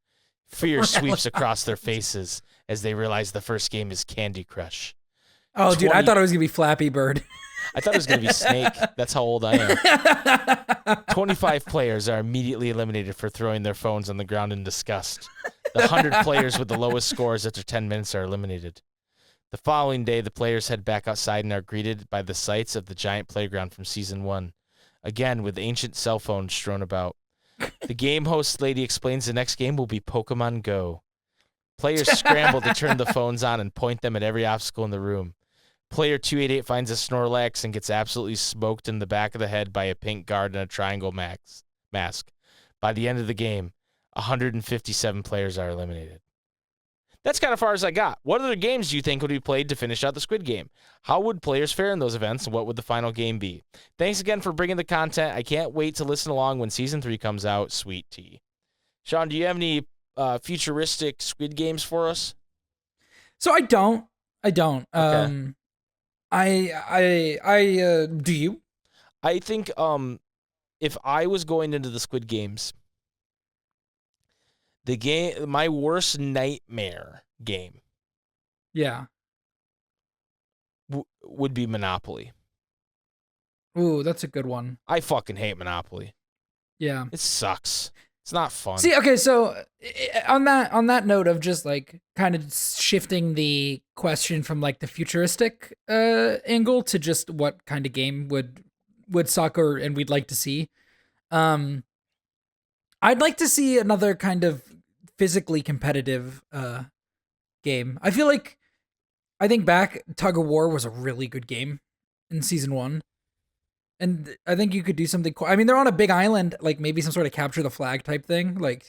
Fear sweeps across their faces as they realize the first game is Candy Crush. Oh, dude, I 20 thought it was gonna be Flappy Bird. I thought it was going to be Snake. That's how old I am. 25 players are immediately eliminated for throwing their phones on the ground in disgust. The 100 players with the lowest scores after 10 minutes are eliminated. The following day, the players head back outside and are greeted by the sights of the giant playground from Season 1, again with ancient cell phones strewn about. The game host lady explains the next game will be Pokemon Go. Players scramble to turn the phones on and point them at every obstacle in the room. Player 288 finds a Snorlax and gets absolutely smoked in the back of the head by a pink guard in a triangle mask. By the end of the game, 157 players are eliminated. That's kind of far as I got. What other games do you think would be played to finish out the Squid Game? How would players fare in those events, and what would the final game be? Thanks again for bringing the content. I can't wait to listen along when Season 3 comes out. Sweet tea. Sean, do you have any futuristic Squid Games for us? So I don't. Okay. Do you? I think if I was going into the Squid Games, my worst nightmare game Yeah. would be Monopoly. Ooh, that's a good one. I fucking hate Monopoly. Yeah. It sucks. It's not fun. See, okay, so on that note of just like kind of shifting the question from like the futuristic angle to just what kind of game would suck and we'd like to see. I'd like to see another kind of physically competitive game. I think back, Tug of War was a really good game in Season 1. And I think you could do something cool. I mean, they're on a big island, like maybe some sort of capture the flag type thing. Like,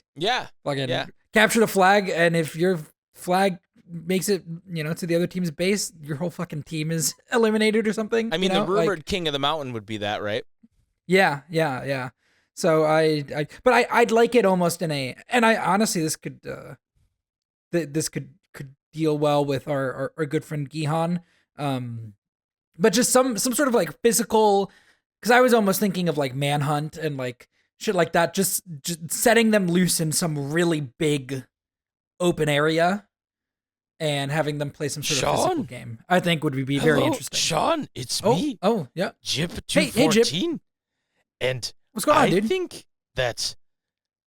capture the flag, and if your flag makes it, to the other team's base, your whole fucking team is eliminated or something. I mean, the rumored King of the Mountain would be that, right? Yeah. So but I'd like it almost in a, and I honestly, this could deal well with our good friend Gihan. But just some sort of like physical. Because I was almost thinking of like Manhunt and like shit like that, just setting them loose in some really big open area and having them play some sort of physical game. I think would be very interesting. Sean, it's me. Oh, yeah. Jip214. Hey, Jip. And what's going on, dude? I think that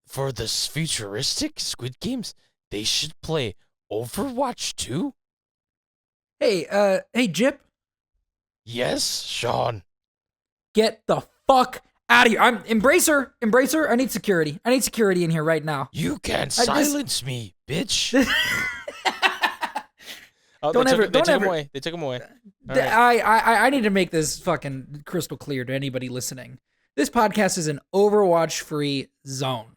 for the futuristic Squid Games, they should play Overwatch 2. Hey, Jip. Yes, Sean. Get the fuck out of here. Embracer. I need security. I need security in here right now. You can't silence me, bitch. They took him away. Right. I need to make this fucking crystal clear to anybody listening. This podcast is an Overwatch-free zone.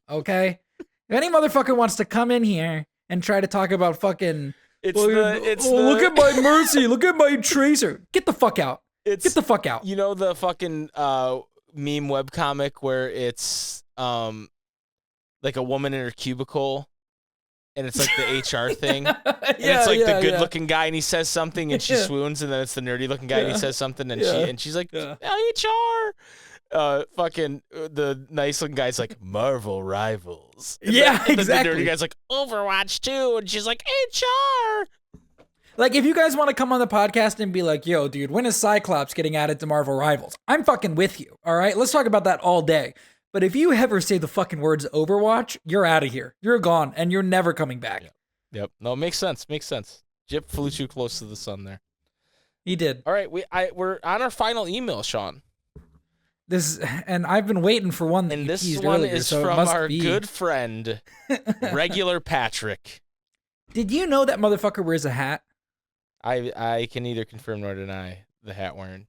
Okay? If any motherfucker wants to come in here and try to talk about fucking look at my Mercy, look at my Tracer. Get the fuck out. Get the fuck out. You know the fucking meme webcomic where it's like a woman in her cubicle and it's like the HR thing? And it's like the good-looking guy and he says something and she swoons, and then it's the nerdy-looking guy and he says something and she's like, HR! Fucking the nice-looking guy's like, Marvel Rivals. And exactly. The nerdy guy's like, Overwatch 2, and she's like, HR! Like, if you guys want to come on the podcast and be like, yo, dude, when is Cyclops getting added to Marvel Rivals? I'm fucking with you, all right? Let's talk about that all day. But if you ever say the fucking words Overwatch, you're out of here. You're gone, and you're never coming back. Yep. No, it makes sense. Jip flew too close to the sun there. He did. All right, we're on our final email, Sean. And I've been waiting for one that and you this teased one earlier, is so from it must our be. good friend, Regular Patrick. Did you know that motherfucker wears a hat? I can neither confirm nor deny the hat wearing.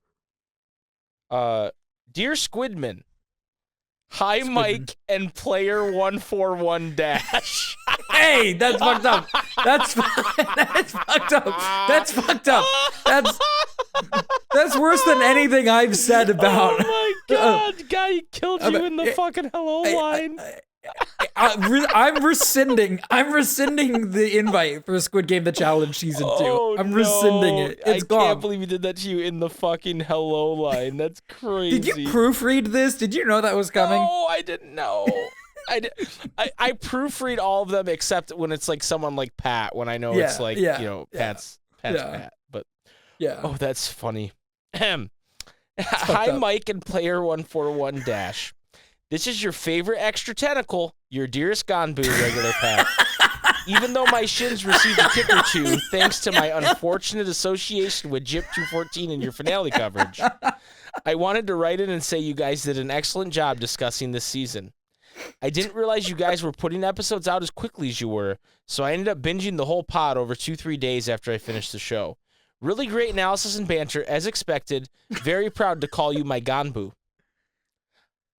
Dear Squidman, hi Squidman. Mike and player 141 dash. Hey, that's fucked up. That's fucked up. That's fucked up. That's worse than anything I've said about. Oh my god, guy killed you in the fucking hello line. I'm rescinding the invite for Squid Game the Challenge Season 2. I'm rescinding it. It's gone. I can't believe you did that to you in the fucking hello line. That's crazy. Did you proofread this? Did you know that was coming? No, I didn't know. I proofread all of them except when it's like someone like Pat, when I know it's like, Pat's Pat. But Yeah. Oh, that's funny. Hi, up. Mike and Player 141 Dash. This is your favorite extra tentacle, your dearest Ganbu, regular Pat. Even though my shins received a kick or two, thanks to my unfortunate association with Jip 214 in your finale coverage, I wanted to write in and say you guys did an excellent job discussing this season. I didn't realize you guys were putting episodes out as quickly as you were, so I ended up binging the whole pod over 2-3 days after I finished the show. Really great analysis and banter, as expected. Very proud to call you my Ganbu.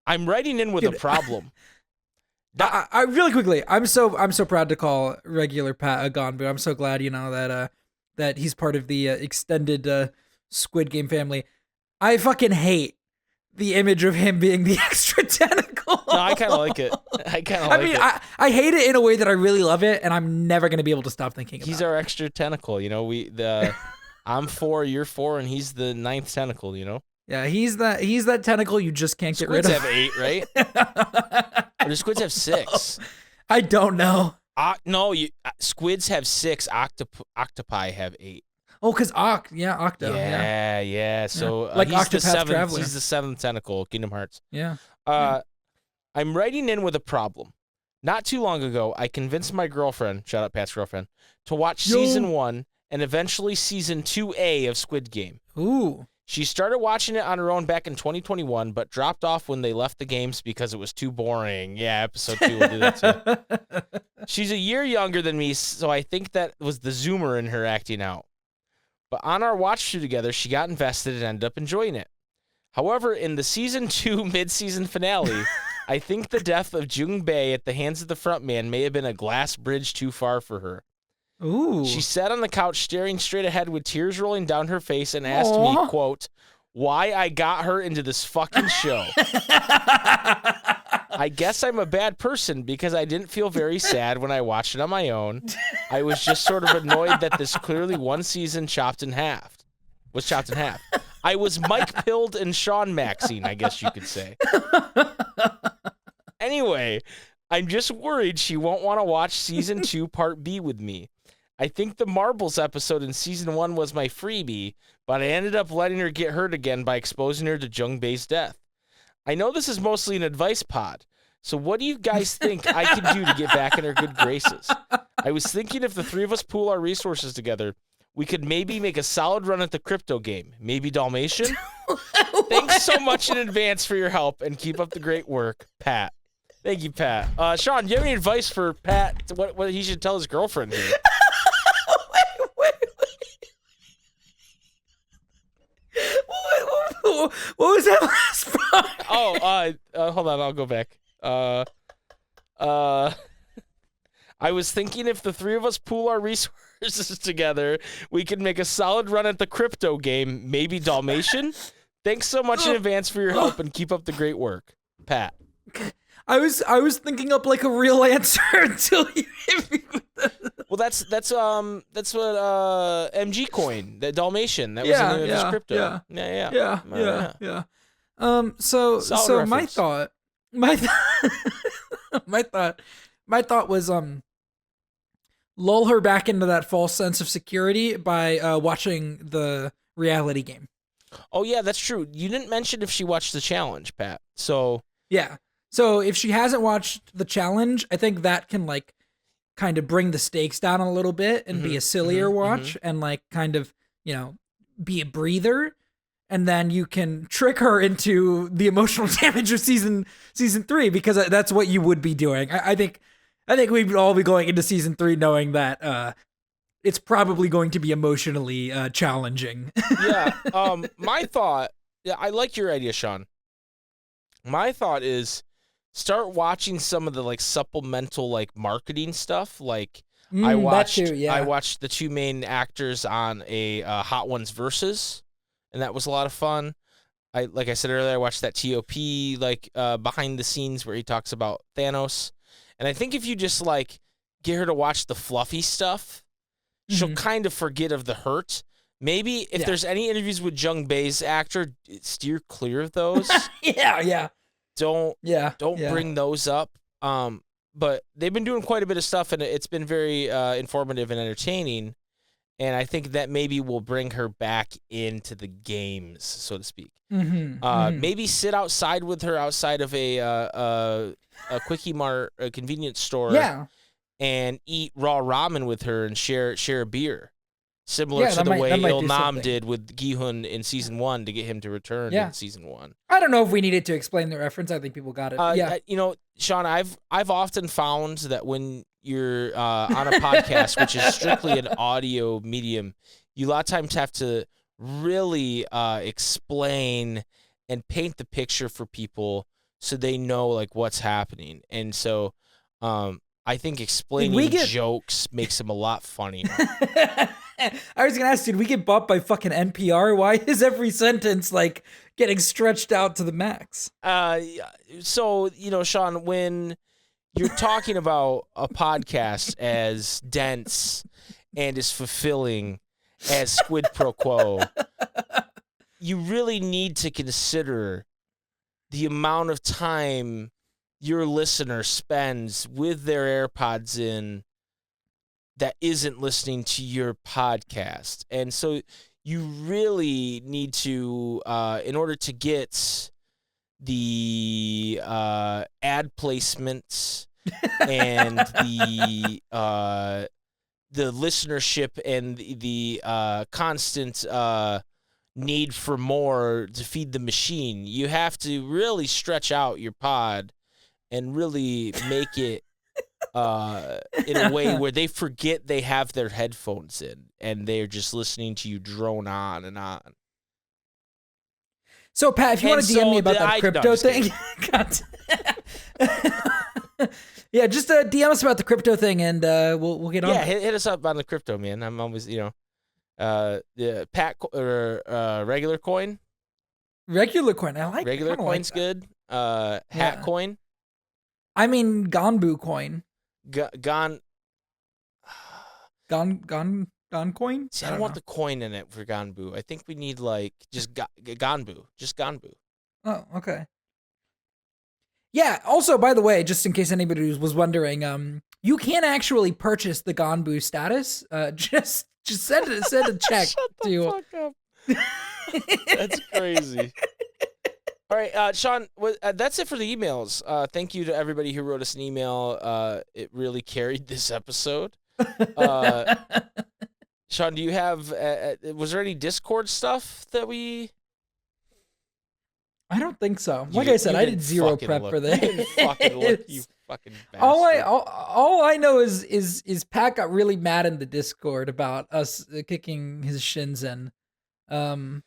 I'm writing in with a problem. I really quickly, I'm so proud to call regular Pat a Gonbu. I'm so glad, that he's part of the extended Squid Game family. I fucking hate the image of him being the extra tentacle. No, I kind of like it. I mean, I hate it in a way that I really love it, and I'm never gonna be able to stop thinking about it. He's our extra tentacle, I'm 4, you're 4, and he's the 9th tentacle, Yeah, he's that tentacle you just can't get rid Squids of. have 8, right? Or do squids have 6? I don't know. No, squids have 6. Octopi have 8. Oh, because Octo. Yeah. So like he's the Octopath 7th. Traveler. He's the 7th tentacle. Kingdom Hearts. Yeah. I'm writing in with a problem. Not too long ago, I convinced my girlfriend, shout out Pat's girlfriend, to watch season 1 and eventually season 2A of Squid Game. Ooh. She started watching it on her own back in 2021, but dropped off when they left the games because it was too boring. Yeah, episode 2 will do that too. She's a year younger than me, so I think that was the Zoomer in her acting out. But on our watch through together, she got invested and ended up enjoying it. However, in the season 2 mid-season finale, I think the death of Jung Bae at the hands of the frontman may have been a glass bridge too far for her. Ooh. She sat on the couch staring straight ahead with tears rolling down her face and asked me, quote, why I got her into this fucking show. I guess I'm a bad person because I didn't feel very sad when I watched it on my own. I was just sort of annoyed that this clearly one season was chopped in half. I was Mike Pilled and Sean Maxine, I guess you could say. Anyway, I'm just worried she won't want to watch season 2 part B with me. I think the Marbles episode in season 1 was my freebie, but I ended up letting her get hurt again by exposing her to Jung Bae's death. I know this is mostly an advice pod, so what do you guys think I can do to get back in her good graces? I was thinking if the 3 of us pool our resources together, we could maybe make a solid run at the crypto game. Maybe Dalmatian? Thanks so much in advance for your help, and keep up the great work, Pat. Thank you, Pat. Sean, do you have any advice for Pat, what he should tell his girlfriend here? What was that last part? Hold on, I'll go back. I was thinking if the 3 of us pool our resources together, we could make a solid run at the crypto game, maybe Dalmatian? Thanks so much in advance for your help and keep up the great work. Pat. I was thinking up like a real answer until you hit me with that. Well, that's what MG coin, the Dalmatian. That was the name of his crypto. Yeah. So my thought was lull her back into that false sense of security by watching the reality game. Oh yeah, that's true. You didn't mention if she watched the challenge, Pat. So yeah. So if she hasn't watched the challenge, I think that can like kind of bring the stakes down a little bit and be a sillier watch and like kind of, be a breather. And then you can trick her into the emotional damage of season 3 because that's what you would be doing. I think we'd all be going into season 3 knowing that it's probably going to be emotionally challenging. Yeah. My thought. Yeah, I like your idea, Sean. My thought is start watching some of the like supplemental like marketing stuff. Like I watched the 2 main actors on a Hot Ones Versus, and that was a lot of fun. Like I said earlier, I watched that TOP like behind the scenes where he talks about Thanos. And I think if you just like get her to watch the fluffy stuff, she'll kind of forget of the hurt. Maybe if there's any interviews with Jung Bae's actor, steer clear of those. Don't bring those up. But they've been doing quite a bit of stuff, and it's been very informative and entertaining. and I think that maybe will bring her back into the games, so to speak. Maybe sit outside with her outside of a Quickie Mart, a convenience store, Yeah. and eat raw ramen with her and share a beer, similar Yeah, to that the might way do Il Nam something. did with Gi-hun in season 1 to get him to return Yeah. in season 1. I don't know if we needed to explain the reference. I think people got it. But yeah. You know, Sean, I've often found that when you're on a podcast, which is strictly an audio medium, you a lot of times have to really explain and paint the picture for people so they know like what's happening. And so I think explaining jokes makes them a lot funnier. I was gonna ask, did we get bought by fucking NPR? Why is every sentence like getting stretched out to the max? So, you know, Sean, when you're talking about a podcast as dense and as fulfilling as Squid Pro Quo, you really need to consider the amount of time your listener spends with their AirPods in that isn't listening to your podcast. And so you really need to, in order to get the ad placements and the listenership and the constant need for more to feed the machine, you have to really stretch out your pod and really make it in a way where they forget they have their headphones in and they're just listening to you drone on and on. So, Pat, if you want to DM me about that crypto thing, yeah, just DM us about the crypto thing, and we'll get on. Yeah, hit us up on the crypto, man. I'm always, you know, the Pat or regular coin. Regular coin, I like. Regular coin's good. Hat coin. I mean, Ganbu coin. Gone coin. See, I don't want the coin in it for Ganbu. I think we need like just Ganbu. Just Ganbu. Oh, okay. Yeah. Also, by the way, just in case anybody was wondering, you can actually purchase the Ganbu status. Just send a check Shut the to. Fuck up. That's crazy. All right, Sean, that's it for the emails. Thank you to everybody who wrote us an email. It really carried this episode. Sean, do you have, was there any Discord stuff that we... I don't think so. Like I said, I did zero prep for this. You didn't fucking look, you fucking bastard. All I know is Pat got really mad in the Discord about us kicking his shins in. Hold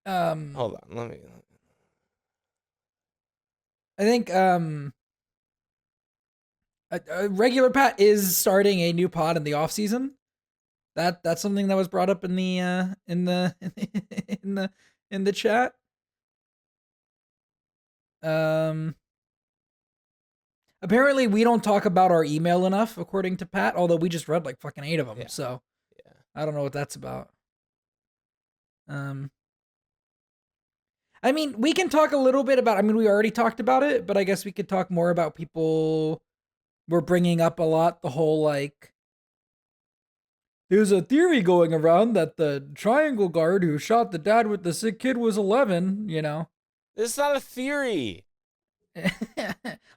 on, let me... I think a regular Pat is starting a new pod in the off season. That's something that was brought up in the in the chat. Apparently we don't talk about our email enough, according to Pat. Although we just read like fucking 8 of them, Yeah. so Yeah. I don't know what that's about. I mean, we can talk a little bit about, I mean, we already talked about it, but I guess we could talk more about people we're bringing up a lot. The whole, like, there's a theory going around that the triangle guard who shot the dad with the sick kid was 11, you know. It's not a theory.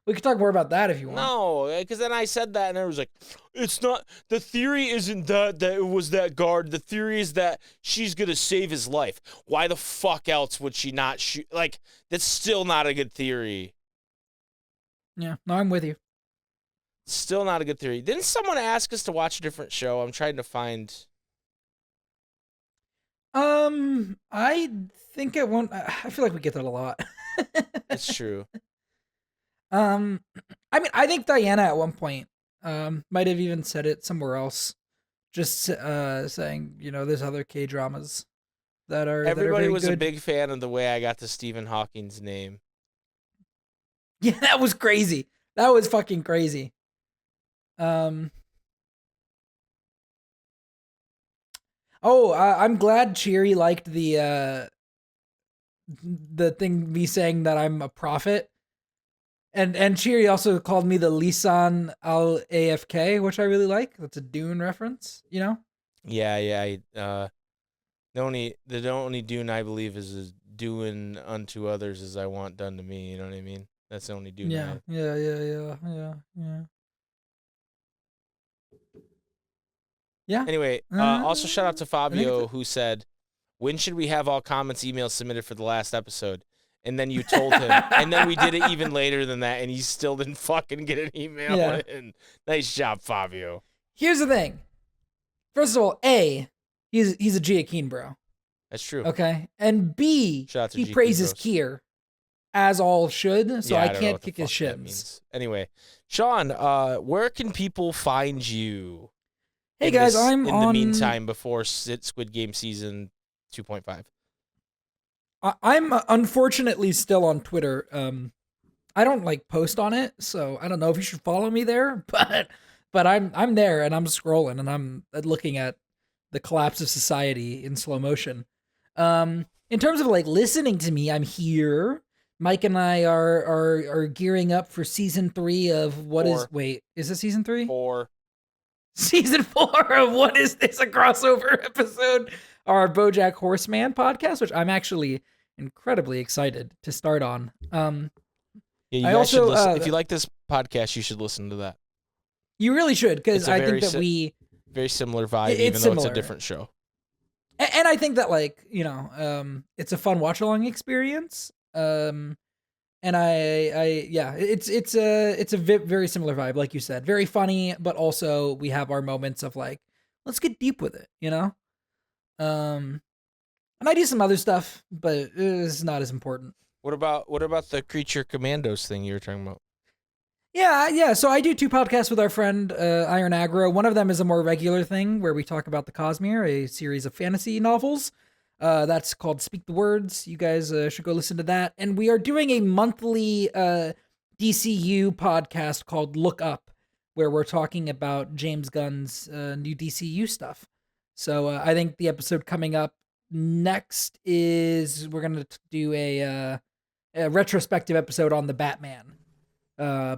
We could talk more about that if you want. No, because then I said that and I was like, it's not, the theory isn't that it was that guard. The theory is that she's going to save his life. Why the fuck else would she not shoot? Like, that's still not a good theory. Yeah, no, I'm with you. Still not a good theory. Didn't someone ask us to watch a different show? I'm trying to find. I think it won't. I feel like we get that a lot. It's true. I mean, I think Diana at one point might have even said it somewhere else, just saying, you know, there's other K-dramas that are Everybody was good. a big fan of the way I got to Stephen Hawking's name. Yeah, that was crazy. That was fucking crazy. I'm glad Cheery liked the thing me saying that I'm a prophet. And Cheery also called me the Lisan al AFK, which I really like. That's a Dune reference, you know? Yeah. The only doing I believe is doing unto others as I want done to me. You know what I mean? That's the only doing Yeah, I. yeah. Yeah. Anyway, also shout out to I think it's Fabio who said, "When should we have all comments, emails submitted for the last episode?" And then you told him, and then we did it even later than that, and he still didn't fucking get an email yeah. in. Nice job, Fabio. Here's the thing. First of all, he's a Giacchine bro. That's true. Okay. And B, Shout out to he GQ praises Bros. Kier, as all should, so Yeah, I don't know can't what the kick his fuck that shins. means. Anyway, Sean, where can people find you? Hey guys, in the meantime before Squid Game season 2.5. I'm unfortunately still on Twitter. I don't like post on it, so I don't know if you should follow me there, but I'm there and I'm scrolling and I'm looking at the collapse of society in slow motion. In terms of like listening to me, I'm here. Mike and I are gearing up for season 3 of is it season 3? 4. Season 4 of What Is This, a crossover episode, our BoJack Horseman podcast, which I'm actually incredibly excited to start on. Yeah, you I guys also should listen. If you like this podcast, you should listen to that. you really should, because I think that very similar vibe, it's even though similar. it's a different show. And I think that, like, it's a fun watch along experience. And it's a very similar vibe, like you said, very funny, but also we have our moments of like, let's get deep with it, and I do some other stuff, but it's not as important. What about the Creature Commandos thing you were talking about? Yeah. So I do 2 podcasts with our friend Iron Aggro. One of them is a more regular thing where we talk about the Cosmere, a series of fantasy novels. That's called Speak the Words. You guys should go listen to that. And we are doing a monthly DCU podcast called Look Up, where we're talking about James Gunn's new DCU stuff. So I think the episode coming up next is we're going to do a retrospective episode on the Batman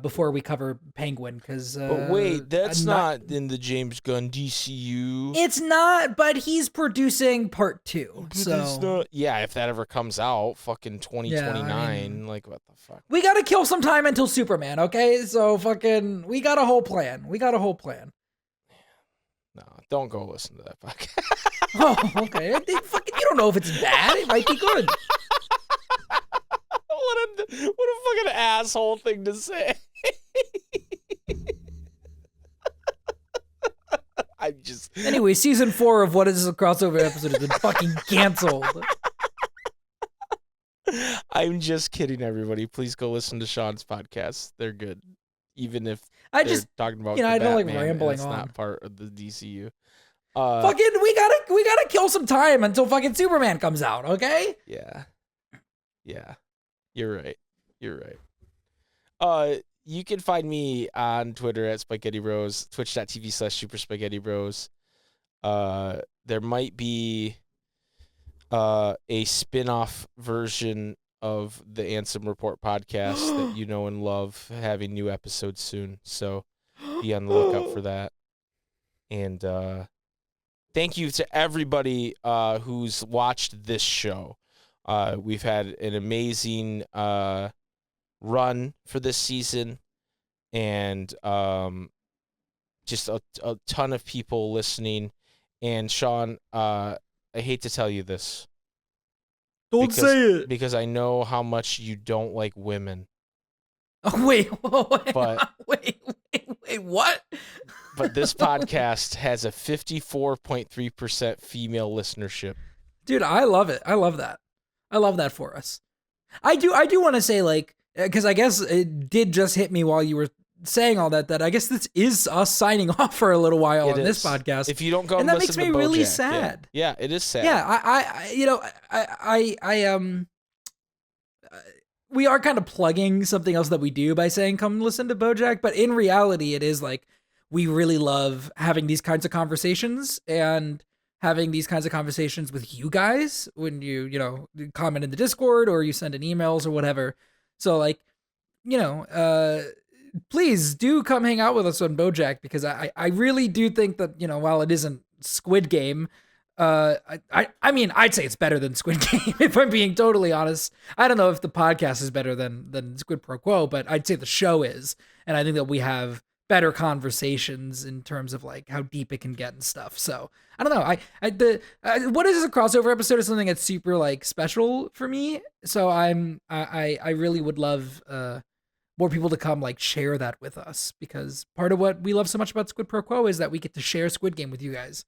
before we cover Penguin, because But wait, that's not in the James Gunn DCU. It's not, but he's producing part 2. But so it's not, yeah, if that ever comes out, fucking 2029, Yeah, I mean, like what the fuck? we gotta kill some time until Superman, okay? So fucking, we got a whole plan. No, don't go listen to that podcast. Oh, okay. Fucking, you don't know if it's bad. It might be good. What a fucking asshole thing to say. I'm just. Anyway, season 4 of What Is This, a crossover episode has been fucking canceled. I'm just kidding, everybody. Please go listen to Sean's podcast. They're good, even if they're talking about I don't like Batman rambling and it's on. not part of the DCU. Fucking, we gotta kill some time until fucking Superman comes out, okay? Yeah. You're right. You can find me on Twitter at SpikeGhetti Bros, twitch.tv/Super Spaghetti Bros. There might be a spin-off version of the Ansem Report podcast that you know and love, having new episodes soon. So be on the lookout for that. And thank you to everybody who's watched this show. We've had an amazing run for this season, and just a ton of people listening. And Sean, I hate to tell you this. Don't say it. Because I know how much you don't like women. Oh, wait, But wait, what? But this podcast has a 54.3% female listenership. Dude, I love it. I love that. I love that for us. I do want to say, like, because I guess it did just hit me while you were saying all that I guess this is us signing off for a little while on this podcast. If you don't go and that listen makes me to really BoJack, sad. Yeah, it is sad. Yeah, we are kind of plugging something else that we do by saying come listen to BoJack, but in reality, it is like we really love having these kinds of conversations and having these kinds of conversations with you guys when you comment in the Discord or you send in emails or whatever. So like, please do come hang out with us on BoJack, because I really do think that, while it isn't Squid Game. I mean, I'd say it's better than Squid Game if I'm being totally honest. I don't know if the podcast is better than Squid Pro Quo, but I'd say the show is, and I think that we have better conversations in terms of like how deep it can get and stuff. So I don't know. What is a crossover episode is something that's super like special for me. So I really would love more people to come like share that with us, because part of what we love so much about Squid Pro Quo is that we get to share Squid Game with you guys.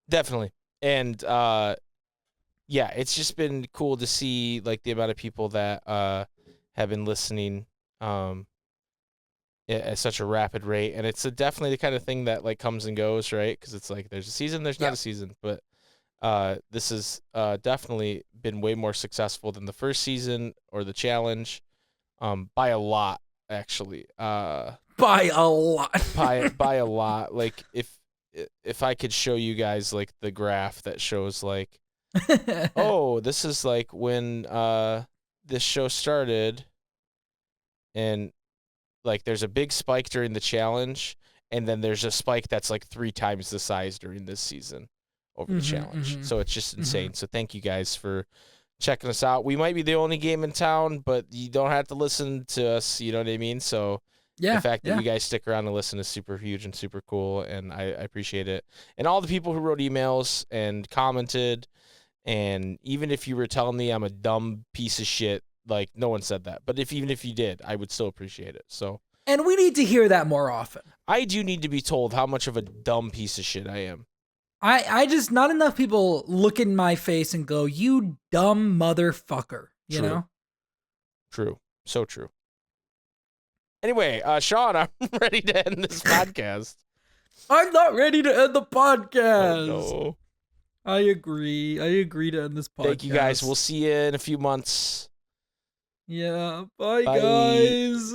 Definitely. And yeah, it's just been cool to see like the amount of people that have been listening at such a rapid rate, and it's definitely the kind of thing that like comes and goes, right? Because it's like there's a season, there's not a season, but this has definitely been way more successful than the first season or the challenge, by a lot, actually. By a lot. by a lot. Like if I could show you guys like the graph that shows like, oh, this is like when this show started, and like there's a big spike during the challenge, and then there's a spike that's like 3 times the size during this season over the challenge. So it's just insane. So thank you guys for checking us out. We might be the only game in town, but you don't have to listen to us, you know what I mean? So the fact that you guys stick around and listen is super huge and super cool, and I appreciate it. And all the people who wrote emails and commented, and even if you were telling me I'm a dumb piece of shit, like no one said that, but even if you did, I would still appreciate it. So, and we need to hear that more often. I do need to be told how much of a dumb piece of shit I am. I just, not enough people look in my face and go, "You dumb motherfucker," you know? True. So true. Anyway, Sean, I'm ready to end this podcast. I'm not ready to end the podcast. Oh, no. I agree. I agree to end this podcast. Thank you guys. We'll see you in a few months. Yeah. Bye. Guys.